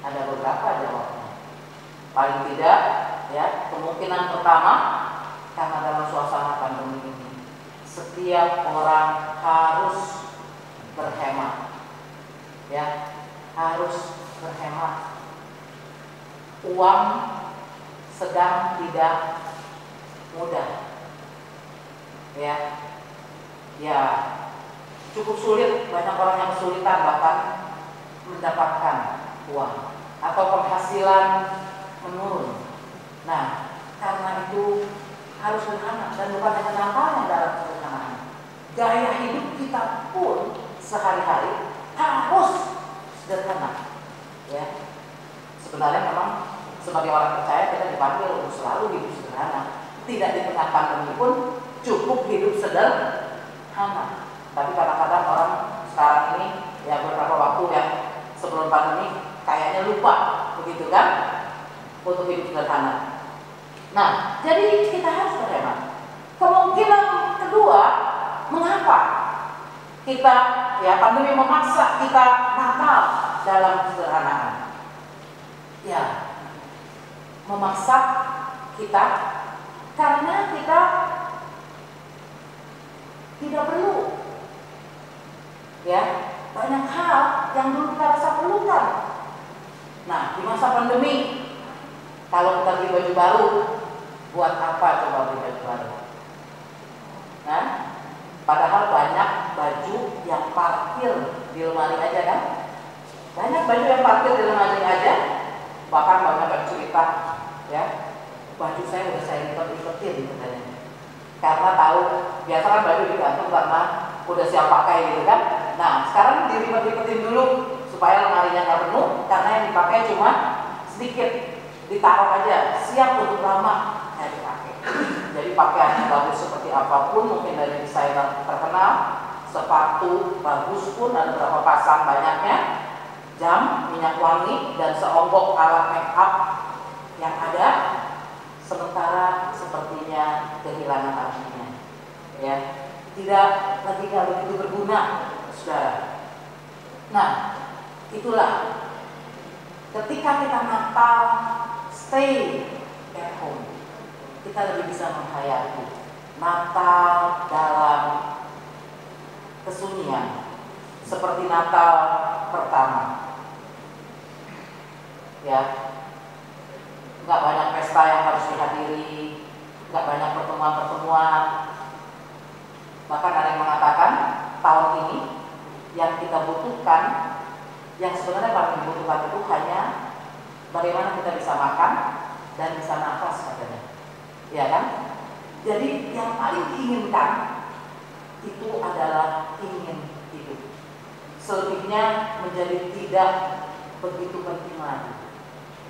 Ada beberapa jawabnya. Paling tidak, ya, kemungkinan pertama, karena dalam suasana pandemi ini setiap orang harus berhemat, ya, harus berhemat. Uang sedang tidak mudah, ya, cukup sulit. Banyak orang yang kesulitan bahkan mendapatkan uang atau penghasilan menurun. Nah, karena itu harus sederhana, dan bukan hanya Natalnya dalam kesederhanaan. Gaya hidup kita pun sehari-hari harus sederhana. Ya, sebenarnya memang sebagai orang percaya kita dipanggil untuk selalu hidup sederhana. Tidak di tengah pandemi pun cukup hidup sederhana. Tapi kadang-kadang orang sekarang ini, ya beberapa waktu yang sebelum pandemi kayaknya lupa, begitu kan, untuk hidup sederhana. Nah, jadi kita harus berhemat. Kemungkinan kedua, mengapa kita, ya, pandemi memaksa kita nakal dalam kesederhanaan? Ya, memaksa kita karena kita tidak perlu, ya, banyak hal yang dulu kita rasa perlukan. Nah, di masa pandemi, kalau kita beli baju baru, buat apa coba beli baju baru? Nah, padahal banyak baju yang parkir di lemari aja kan? Banyak baju yang parkir di lemari aja. Bahkan banyak yang cerita, ya, baju saya udah saya lipat-lipatin katanya. Karena tahu, biasa kan baju digantung karena udah siap pakai gitu kan. Nah, sekarang dilipat-lipatin dulu supaya lemarinya nggak penuh, karena yang dipakai cuma sedikit, ditaruh aja, siap untuk lama dipakai. Jadi pakaian bagus seperti apapun, mungkin dari desainer terkenal, sepatu bagus pun ada berapa pasang banyaknya, jam, minyak wangi, dan seonggok alat make up yang ada, sementara sepertinya kehilangan artinya, ya, tidak lagi begitu berguna, saudara. Nah, itulah ketika kita Natal stay at home, kita lebih bisa menghayati Natal dalam kesunyian seperti Natal pertama. Ya, nggak banyak pesta yang harus dihadiri, nggak banyak pertemuan-pertemuan. Bahkan ada yang mengatakan tahun ini yang kita butuhkan, yang sebenarnya paling dibutuhkan itu hanya bagaimana kita bisa makan dan bisa nafas katanya, ya kan? Jadi yang paling diinginkan itu adalah ingin hidup. Selebihnya menjadi tidak begitu penting lagi.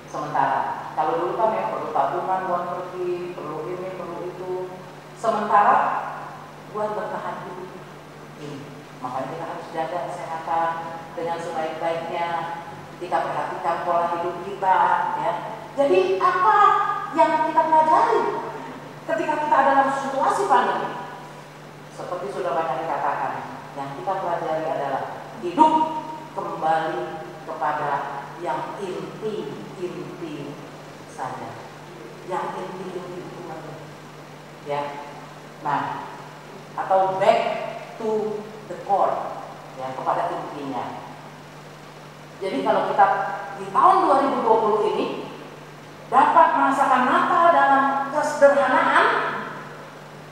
Sementara kalau dulu kan ya perlu tabungan buat pergi, perlu ini, perlu itu. Sementara buat bertahan hidup ini, makanya kita harus jaga kesehatan dengan sebaik-baiknya. Kita perhatikan pola hidup kita, ya. Jadi apa yang kita pelajari ketika kita dalam situasi pandemi? Seperti sudah banyak dikatakan, yang kita pelajari adalah hidup kembali kepada yang inti saja, yang inti itu ya. Nah, atau back to the core, ya, kepada intinya. Jadi kalau kita di tahun 2020 ini dapat merasakan Natal dalam kesederhanaan,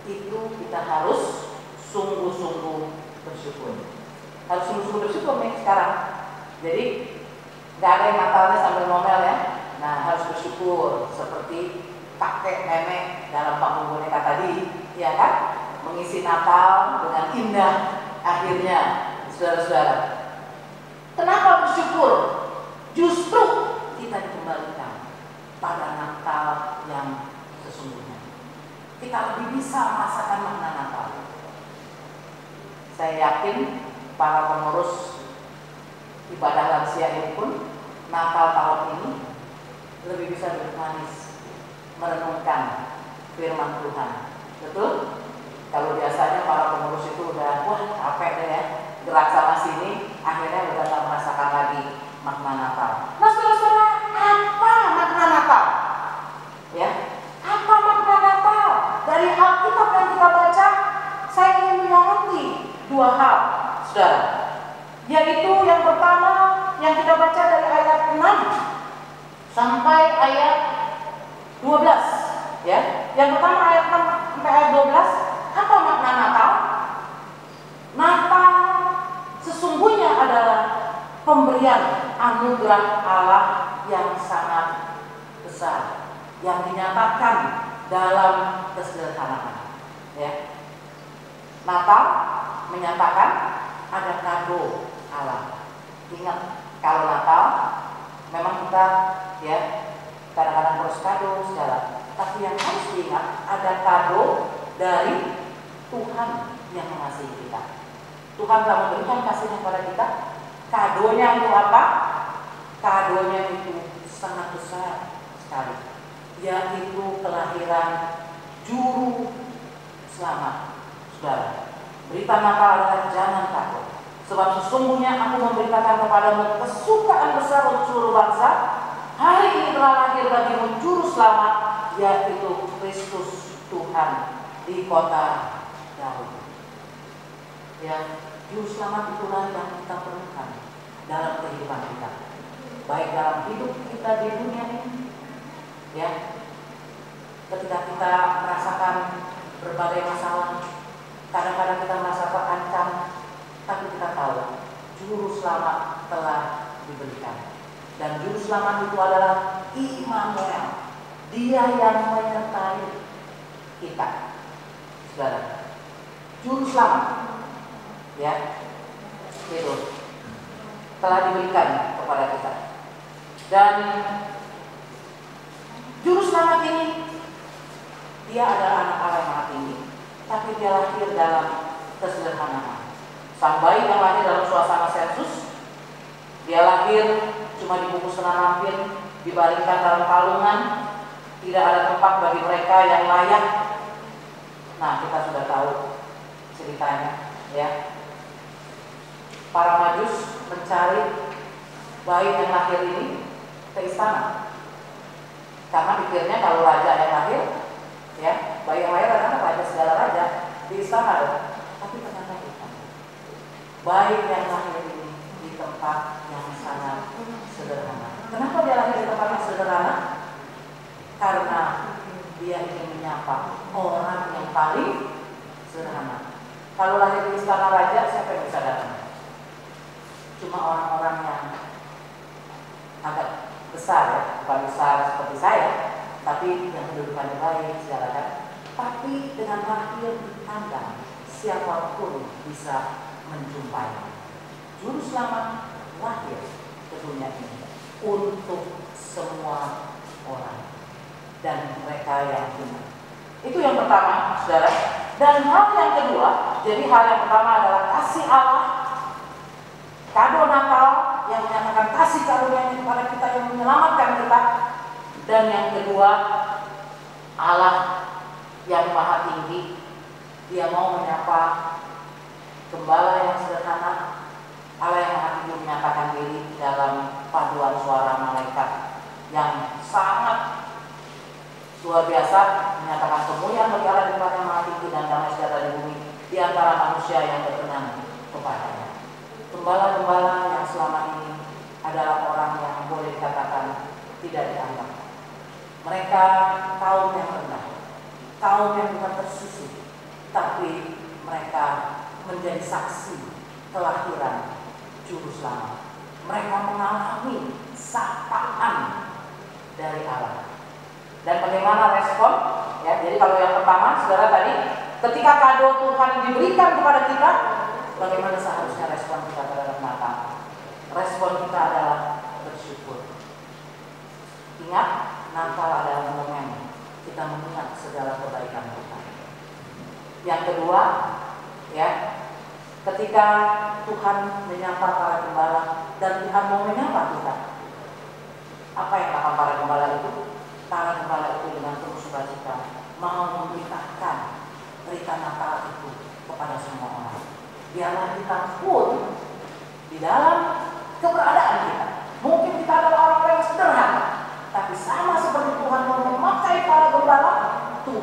itu kita harus sungguh-sungguh bersyukur. Harus sungguh-sungguh bersyukur nih sekarang. Jadi nggak ada yang Natalnya sambil ngomel ya. Nah, harus bersyukur seperti kakek nenek dalam panggung boneka tadi, ya kan? Mengisi Natal dengan indah akhirnya, saudara-saudara. Kenapa bersyukur? Justru kita dikembalikan pada Natal yang sesungguhnya. Kita lebih bisa merasakan makna Natal. Saya yakin para pengurus ibadah lansia ini pun Natal tahun ini lebih bisa duduk manis merenungkan firman Tuhan. Betul? Kalau biasanya para pengurus itu udah, wah capek deh ya, gerak sana sini, akhirnya udah gak merasakan lagi makna Natal. Nah saudara-saudara, apa makna Natal? Ya, apa makna Natal? Dari Alkitab yang kita baca, saya ingin menyoroti dua hal, saudara. Yaitu yang pertama yang kita baca dari ayat 6 sampai ayat 12. Ya, yang pertama ayat 6 sampai ayat 12, apa makna Natal? Natal sesungguhnya adalah pemberian anugerah Allah yang sangat besar yang dinyatakan dalam kesederhanaan. Ya. Natal menyatakan ada kado Allah. Ingat, kalau Natal memang kita ya kadang-kadang harus kado segala. Tapi yang harus diingat ada kado dari Tuhan yang mengasihi kita. Tuhan telah memberikan kasihnya kepada kita. Kadonya itu apa? Kadonya itu sangat besar sekali, yaitu kelahiran Juru Selamat. Saudara, berita Natal adalah jangan takut, sebab sesungguhnya aku memberitakan kepadamu kesukaan besar untuk seluruh bangsa. Hari ini telah lahir bagimu Juru Selamat, yaitu Kristus Tuhan di kota Daud. Ya, Juru Selamat itulah yang kita perlukan dalam kehidupan kita, baik dalam hidup kita di dunia ini, ya, ketika kita merasakan berbagai masalah, kadang-kadang kita merasa terancam, tapi kita tahu Juru Selamat telah diberikan, dan Juru Selamat itu adalah Immanuel, Dia yang menyertai kita, saudara. Juru Selamat, ya, itu telah diberikan kepada kita. Dan Juru Selamat ini Dia adalah anak Allah yang maha tinggi, tapi Dia lahir dalam kesederhanaan. Sang bayi yang lahir dalam suasana sensus, Dia lahir cuma dibungkus dengan lampin, dibaringkan dalam palungan, tidak ada tempat bagi mereka yang layak. Nah, kita sudah tahu ceritanya, ya. Para Majus mencari bayi yang lahir ini ke istana, karena pikirnya kalau raja yang lahir, ya, bayi yang lahir adalah raja, segala raja di istana. Tapi ternyata bukan. Bayi yang lahir ini di tempat yang sangat sederhana. Kenapa dia lahir di tempat yang sederhana? Karena dia ingin menyapa orang yang paling sederhana. Kalau lahir di istana raja, siapa yang bisa datang? Cuma orang-orang yang agak besar, ya, bukan besar seperti saya, tapi yang kedudukannya baik, segala kan. Tapi dengan lahir di kandang, siapapun bisa menjumpai. Juru Selamat lahir ke dunia ini untuk semua orang dan mereka yang iman. Itu yang pertama, saudara. Dan hal yang kedua, jadi hal yang pertama adalah kasih Allah, kado Natal yang menyatakan kasih karunia kepada kita yang menyelamatkan kita. Dan yang kedua, Allah yang maha tinggi, Dia mau menyapa gembala yang sederhana. Allah yang maha tinggi menyatakan diri dalam paduan suara malaikat yang sangat luar biasa, menyatakan kemuliaan bagi Allah di tempat yang maha tinggi dan damai sejahtera di bumi di antara manusia yang berkenan kepadanya. Gembala-gembala yang selama ini adalah orang yang boleh dikatakan tidak dianggap. Mereka kaum yang rendah, kaum yang bukan tersusun, tapi mereka menjadi saksi kelahiran Juru Selamat. Mereka mengalami sapaan dari Allah. Dan bagaimana respon? Ya, jadi kalau yang pertama, saudara tadi, ketika kado Tuhan diberikan kepada kita, bagaimana seharusnya respon kita terhadap Natal? Respon kita adalah bersyukur. Ingat, Natal adalah momen kita mengingat segala kebaikan Tuhan. Yang kedua, ya, ketika Tuhan menyapa para gembala dan Tuhan mau menyapa kita, apa yang akan para gembala itu? Para gembala itu dengan penuh sukacita mau memberitakan berita Natal itu kepada semua orang. Biarlah kita pun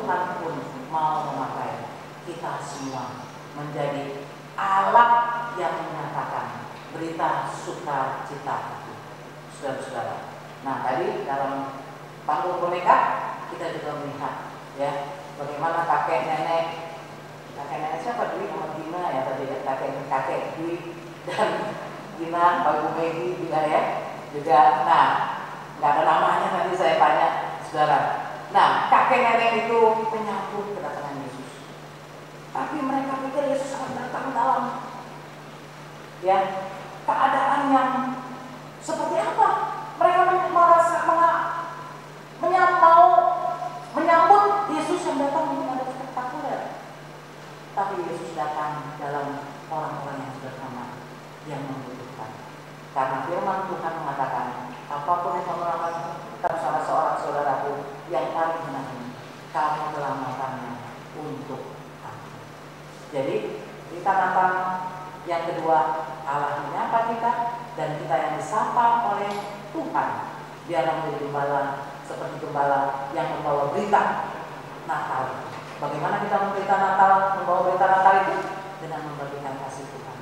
Tuhan pun mau memakai kita semua menjadi alat yang menyatakan berita sukacita itu, saudara-saudara. Nah, tadi dalam panggung boneka kita juga melihat ya bagaimana kakek nenek siapa Dwi sama Gina ya tadi ya, kakek Dwi dan Gina, Pak Megi juga ya juga. Nah, nggak ada namanya nanti saya tanya saudara. Nah, kakek nenek itu menyambut kedatangan Yesus, tapi mereka pikir Yesus akan datang dalam ya keadaan yang seperti apa. Mereka merasa mau menyambut Yesus yang datang ini ada spektakuler, tapi Yesus datang dalam orang-orang yang sederhana yang membutuhkan. Karena firman Tuhan mengatakan, apapun yang kamu lakukan salah seorang saudaraku yang paling hina ini, kamu telah melakukannya untuk aku. Jadi kita Natal yang kedua, Allah menyapa kita dan kita yang disapa oleh Tuhan. Biarlah menjadi gembala seperti gembala yang membawa berita Natal. Bagaimana kita memberita Natal, membawa berita Natal itu? Dengan membagikan kasih Tuhan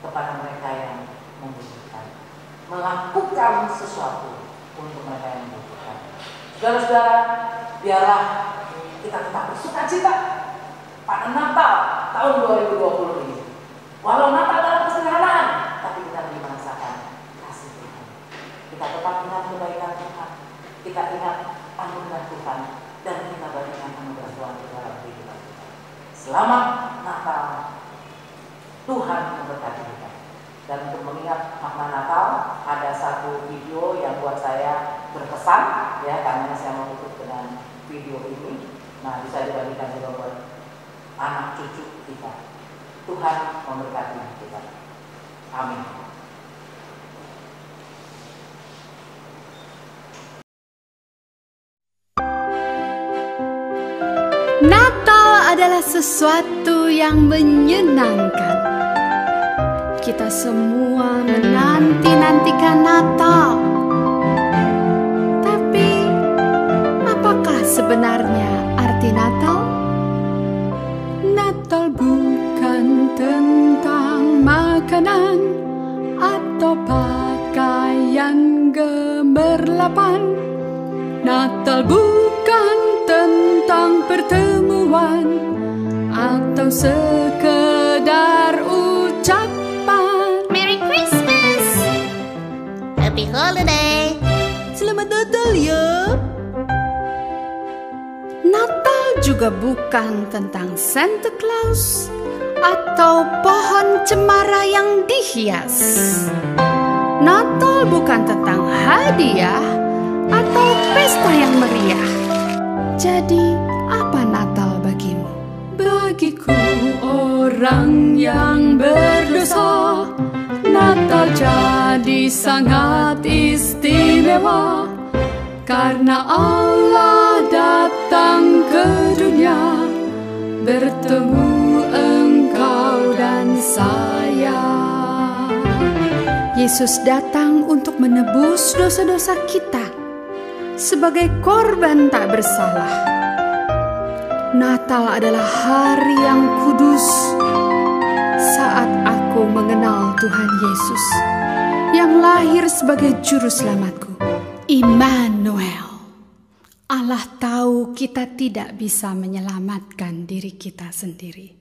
kepada mereka yang membutuhkan, melakukan sesuatu untuk mereka yang membutuhkan. Saudara-saudara, biarlah kita tetap bersukacita pada Natal tahun 2020 ini. Walau Natal dalam kesederhanaan, tapi kita lebih merasakan kasih Tuhan. Kita tetap ingat kebaikan Tuhan, kita ingat anugerah Tuhan, dan kita bagikan anugerah Tuhan di dalam kehidupan kita. Selamat Natal, Tuhan memberkati kita. Dan untuk mengingat makna Natal, ada satu video yang buat saya berkesan, ya, karena saya mau tutup dengan video ini. Nah, bisa dibagikan juga buat anak cucu kita. Tuhan memberkati kita. Amin. Natal adalah sesuatu yang menyenangkan. Kita semua menanti-nantikan Natal. Tapi, apakah sebenarnya arti Natal? Natal bukan tentang makanan atau pakaian gemerlapan. Natal bukan tentang pertemuan atau sekedar ucapan. Merry Christmas! Happy Holiday! Selamat Natal ya! Natal juga bukan tentang Santa Claus atau pohon cemara yang dihias. Natal bukan tentang hadiah atau pesta yang meriah. Jadi, apa Natal bagimu? Bagiku, orang yang berdosa, Natal jadi sangat istimewa. Karena Allah datang ke dunia, bertemu engkau dan saya. Yesus datang untuk menebus dosa-dosa kita sebagai korban tak bersalah. Natal adalah hari yang kudus saat aku mengenal Tuhan Yesus yang lahir sebagai juru selamatku. Immanuel. Allah tahu kita tidak bisa menyelamatkan diri kita sendiri.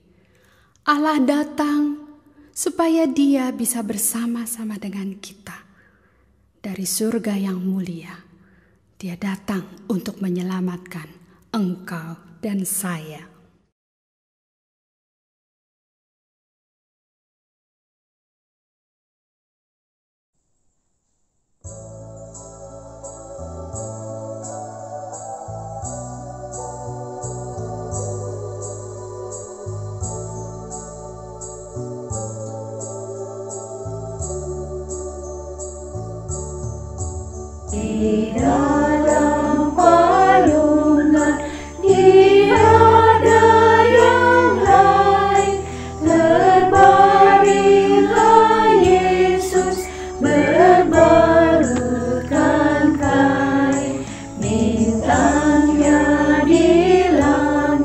Allah datang supaya Dia bisa bersama-sama dengan kita. Dari surga yang mulia, Dia datang untuk menyelamatkan engkau dan saya. Dalam palungan tiada yang lain, terbaringlah Yesus berbalutkan kain, bintangnya di langit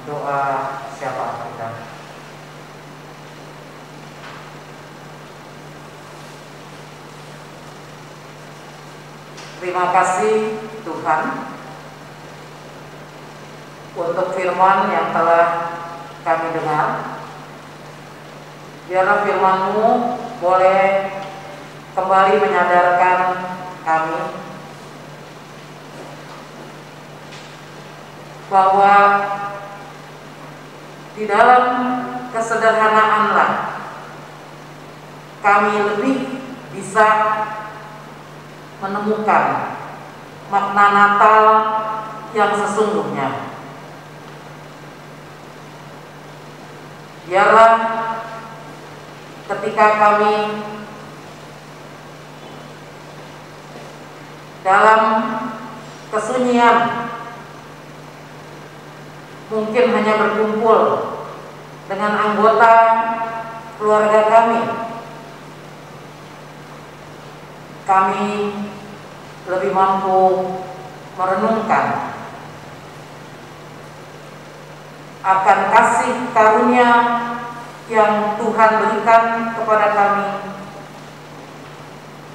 doa syafaat kita. Terima kasih Tuhan untuk firman yang telah kami dengar. Biarlah firman-Mu boleh kembali menyadarkan kami bahwa di dalam kesederhanaanlah kami lebih bisa menemukan makna Natal yang sesungguhnya. Biarlah ketika kami dalam kesunyian mungkin hanya berkumpul dengan anggota keluarga kami lebih mampu merenungkan akan kasih karunia yang Tuhan berikan kepada kami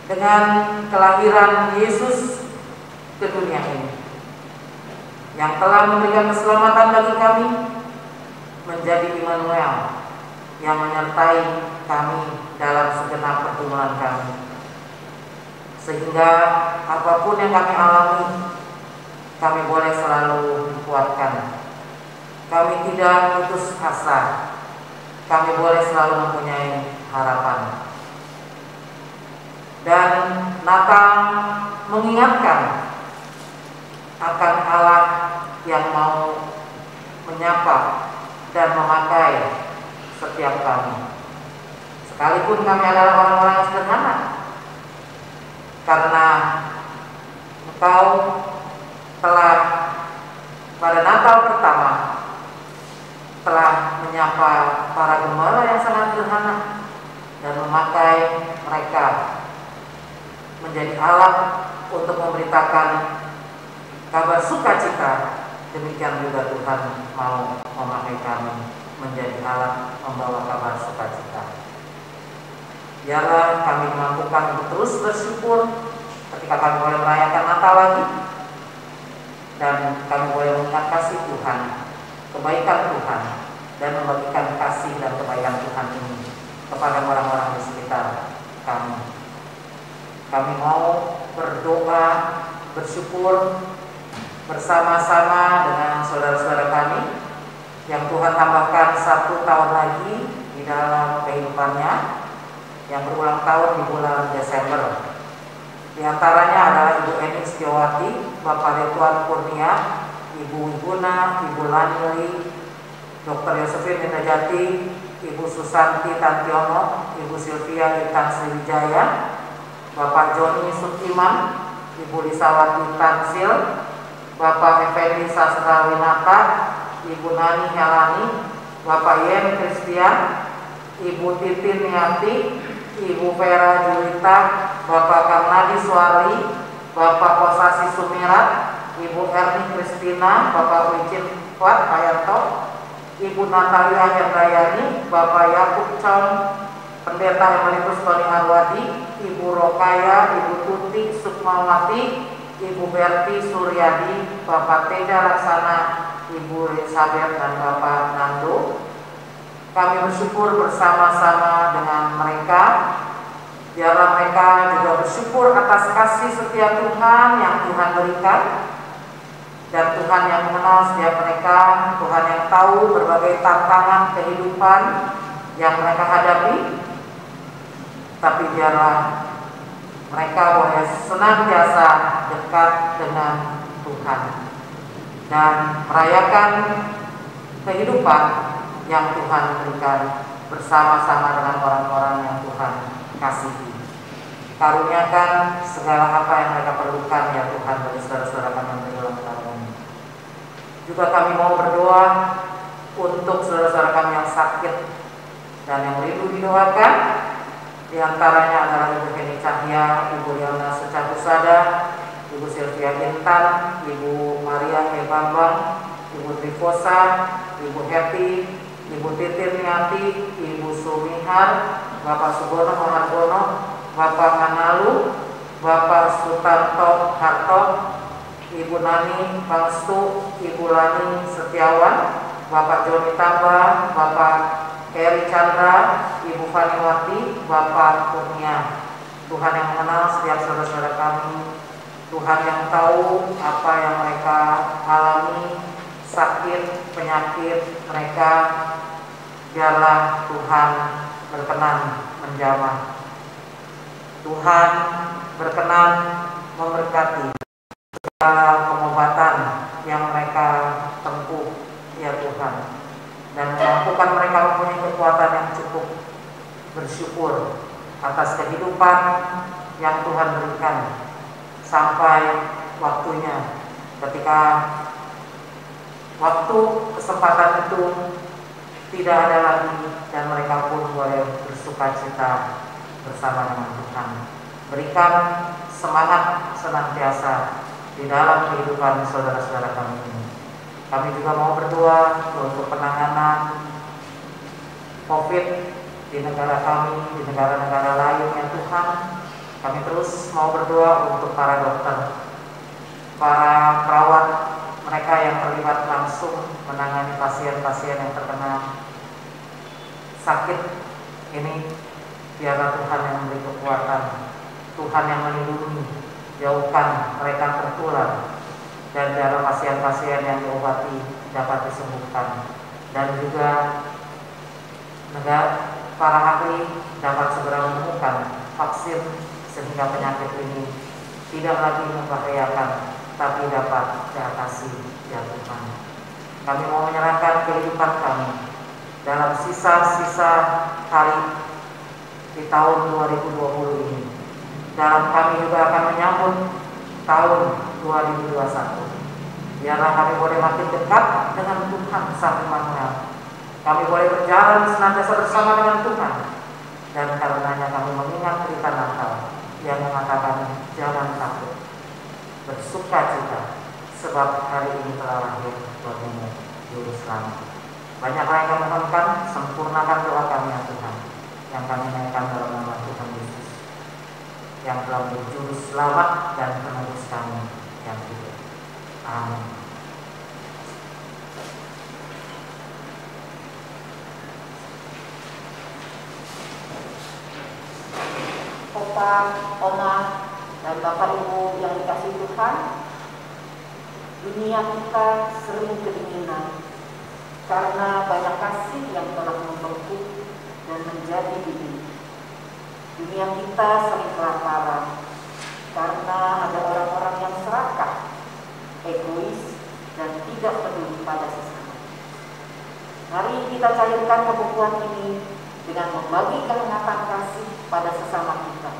dengan kelahiran Yesus ke dunia ini, yang telah memberikan keselamatan bagi kami, menjadi Immanuel yang menyertai kami dalam segenap pergumulan kami, sehingga apapun yang kami alami, kami boleh selalu dikuatkan. Kami tidak putus asa. Kami boleh selalu mempunyai harapan. Dan Natal mengingatkan akan Allah yang mau menyapa dan memakai setiap kami, sekalipun kami adalah orang-orang yang sederhana, karena Engkau telah pada Natal pertama telah menyapa para gembala yang sangat sederhana dan memakai mereka menjadi alat untuk memberitakan kabar sukacita. Demikian juga Tuhan mau memakai kami menjadi alat membawa kabar sukacita. Biarlah kami dimampukan untuk terus bersyukur ketika kami boleh merayakan Natal lagi, dan kami boleh mengingat kasih Tuhan, kebaikan Tuhan, dan membagikan kasih dan kebaikan Tuhan ini kepada orang-orang di sekitar kami. Kami mau berdoa, bersyukur bersama-sama dengan saudara-saudara kami yang Tuhan tambahkan 1 tahun lagi di dalam kehidupannya, yang berulang tahun di bulan Desember. Di antaranya adalah Ibu Eni Setiawati, Bapak Rituan Kurnia, Ibu Iguna, Ibu Lanili, Dr. Yosefin Indajati, Ibu Susanti Tantiono, Ibu Sylvia Intan Sriwijaya, Bapak Joni Sutiman, Ibu Lisawati Tansil, Bapak Effendi Sastrawinata, Ibu Nani Helani, Bapak Yen Christian, Ibu Titin Niati, Ibu Vera Julita, Bapak Karnadi Suari, Bapak Kosasi Sumirat, Ibu Erni Kristina, Bapak Wicin Kuat Hayanto, Ibu Natalia Hendayani, Bapak Yakub Chong, Pendeta Emeritus Tony Arwadi, Ibu Rokaya, Ibu Tuti Sukmawati, Ibu Berti Suryadi, Bapak Teda Laksana, Ibu Elizabeth, dan Bapak Nando. Kami bersyukur bersama-sama dengan mereka. Biarlah mereka juga bersyukur atas kasih setia Tuhan yang Tuhan berikan, dan Tuhan yang mengenal setiap mereka, Tuhan yang tahu berbagai tantangan kehidupan yang mereka hadapi. Tapi biarlah mereka boleh senantiasa dekat dengan Tuhan dan merayakan kehidupan yang Tuhan berikan bersama-sama dengan orang-orang yang Tuhan kasihi. Karuniakan segala apa yang mereka perlukan ya Tuhan bagi saudara-saudara kami yang berulang tahun. Juga kami mau berdoa untuk saudara-saudara kami yang sakit dan yang rindu didoakan. Di antaranya adalah Ibu Heni Cahya, Ibu Liana Secahusada, Ibu Sylvia Intan, Ibu Maria Bambang, Ibu Trifosa, Ibu Heti, Ibu Titir Niati, Ibu Sumihar, Bapak Sugono Mahargono, Bapak Manalu, Bapak Sutanto Harto, Ibu Nani Pangstu, Ibu Lani Setiawan, Bapak Joni Tamba, Bapak Eri Chandra, Ibu Faniwati, Bapak Kurnia. Tuhan yang mengenal setiap saudara-saudara kami, Tuhan yang tahu apa yang mereka alami, sakit, penyakit mereka, biarlah Tuhan berkenan menjamah. Tuhan berkenan memberkati segala pengobatan yang mereka tempuh, ya Tuhan, dan memampukan mereka mempunyai kekuatan yang cukup bersyukur atas kehidupan yang Tuhan berikan sampai waktunya, ketika waktu kesempatan itu tidak ada lagi dan mereka pun boleh bersuka cita bersama dengan Tuhan. Berikan semangat senantiasa di dalam kehidupan saudara-saudara kami ini. Kami juga mau berdoa untuk penanganan COVID di negara kami, di negara-negara lain ya Tuhan. Kami terus mau berdoa untuk para dokter, para perawat, mereka yang terlibat langsung menangani pasien-pasien yang terkena sakit ini. Biarlah Tuhan yang memberi kekuatan, Tuhan yang melindungi, jauhkan mereka tertular, dan biarlah pasien-pasien yang diobati dapat disembuhkan, dan juga para ahli dapat segera menemukan vaksin sehingga penyakit ini tidak lagi membahayakan, tapi dapat diatasi ya Tuhan. Kami mau menyerahkan kehidupan kami dalam sisa-sisa hari di tahun 2020 ini. Dalam kami juga akan menyambut tahun 2021. Biarlah kami boleh makin dekat dengan Tuhan Sang Immanuel. Kami boleh berjalan senantiasa bersama dengan Tuhan. Dan karenanya kami mengingat cerita Natal yang mengatakan jangan takut, bersuka cita, sebab hari ini telah lahir bagimu Juru Selamat. Banyaklah yang kami mohonkan, sempurnakan doa kami ya Tuhan, yang kami naikkan dalam nama Tuhan Yesus, yang telah menjadi Juru Selamat dan penebus kami yang hidup. Amin. Opa, Oma, dan Bapak Ibu yang dikasihi Tuhan, dunia kita sering kedinginan karena banyak kasih yang telah membengkak dan menjadi dingin. Dunia kita sering kelaparan karena ada orang-orang yang serakah, egois, dan tidak peduli pada sesama. Mari kita cairkan kebekuan ini dengan membagi kehangatan kasih pada sesama kita.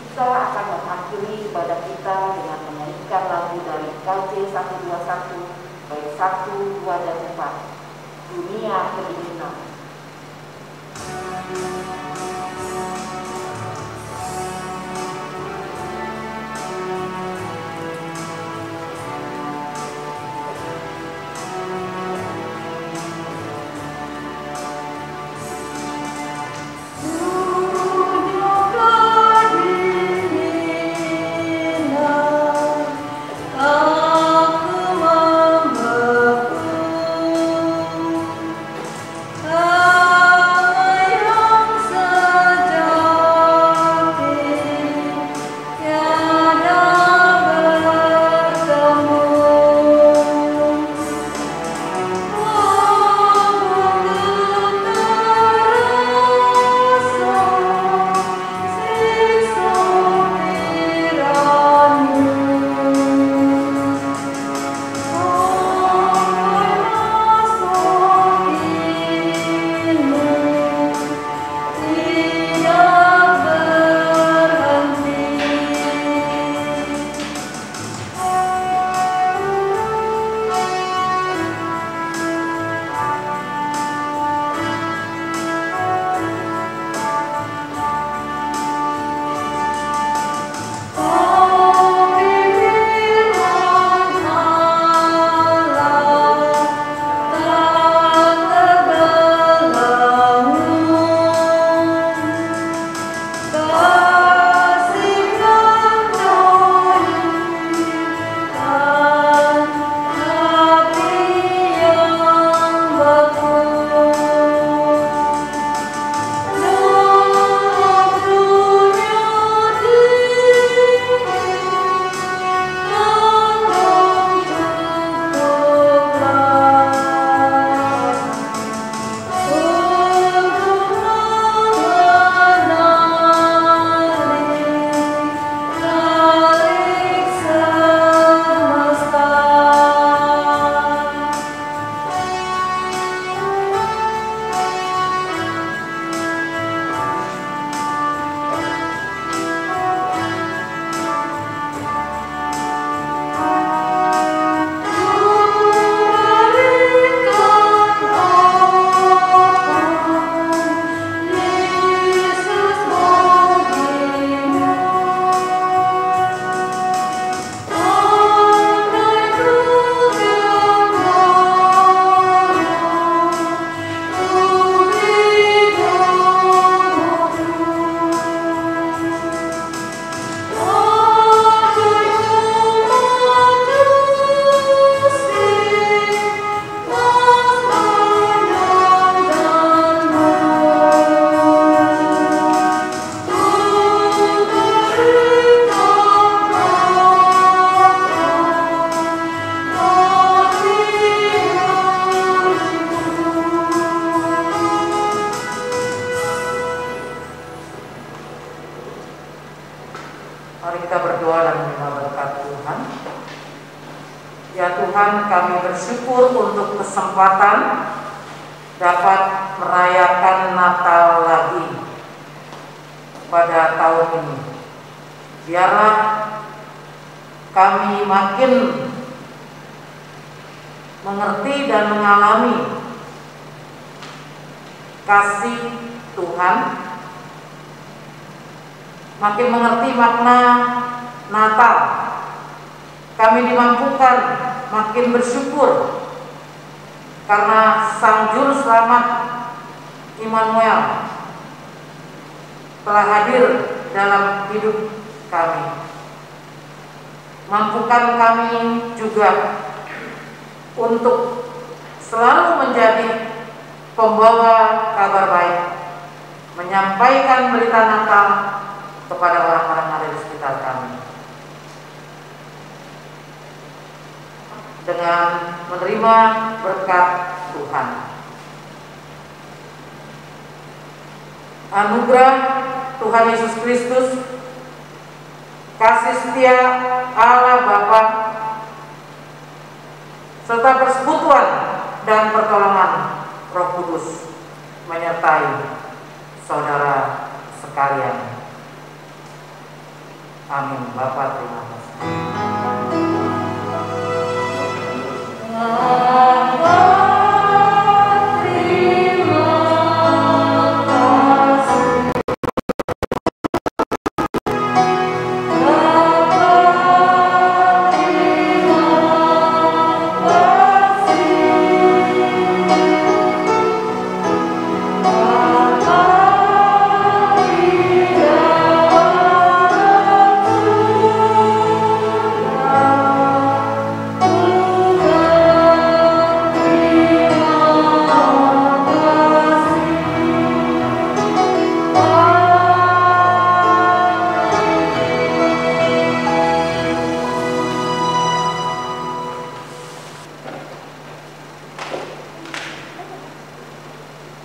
Kita akan mengakhiri ibadah kita dengan menyanyikan lagu dari KJ 121 bait 1, 2, dan 4, Dunia Kedinginan. Aku membeku Ya Tuhan, kami bersyukur untuk kesempatan dapat merayakan Natal lagi pada tahun ini. Biarlah kami makin mengerti dan mengalami kasih Tuhan, makin mengerti makna Natal. Kami dimampukan makin bersyukur karena Sang Juru Selamat Immanuel telah hadir dalam hidup kami. Mampukan kami juga untuk selalu menjadi pembawa kabar baik, menyampaikan berita Natal kepada orang-orang yang ada di sekitar kami. Dengan menerima berkat Tuhan, anugerah Tuhan Yesus Kristus, kasih setia Allah Bapa, serta persekutuan dan pertolongan Roh Kudus menyertai saudara sekalian. Amin. Bapa, terima kasih.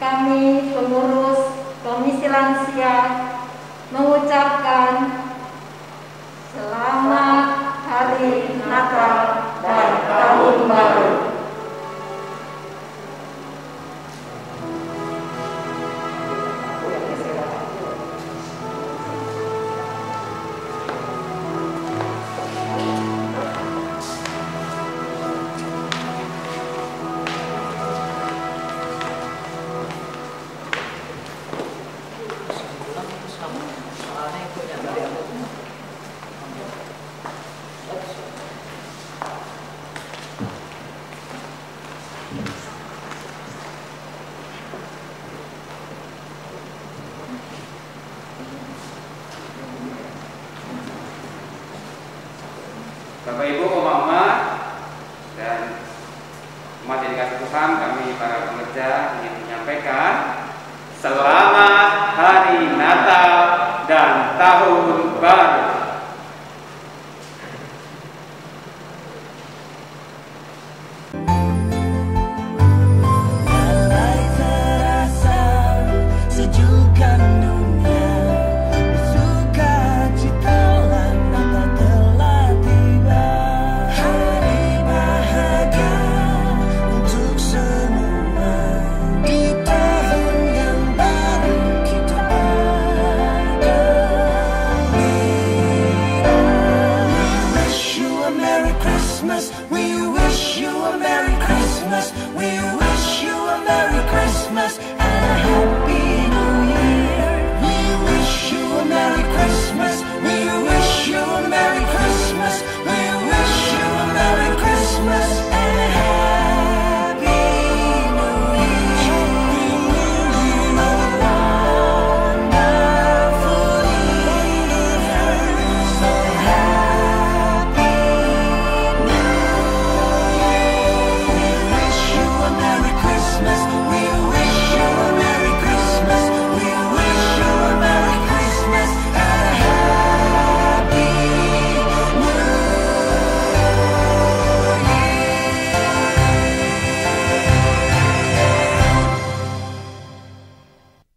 Kami pengurus Komisi Lansia mengucapkan selamat Hari Natal dan Tahun Baru. Bapak Ibu, Mama dan umat yang dikasih Tuhan, kami para pekerja ingin menyampaikan selamat Hari Natal dan Tahun Baru. We wish you a Merry Christmas. We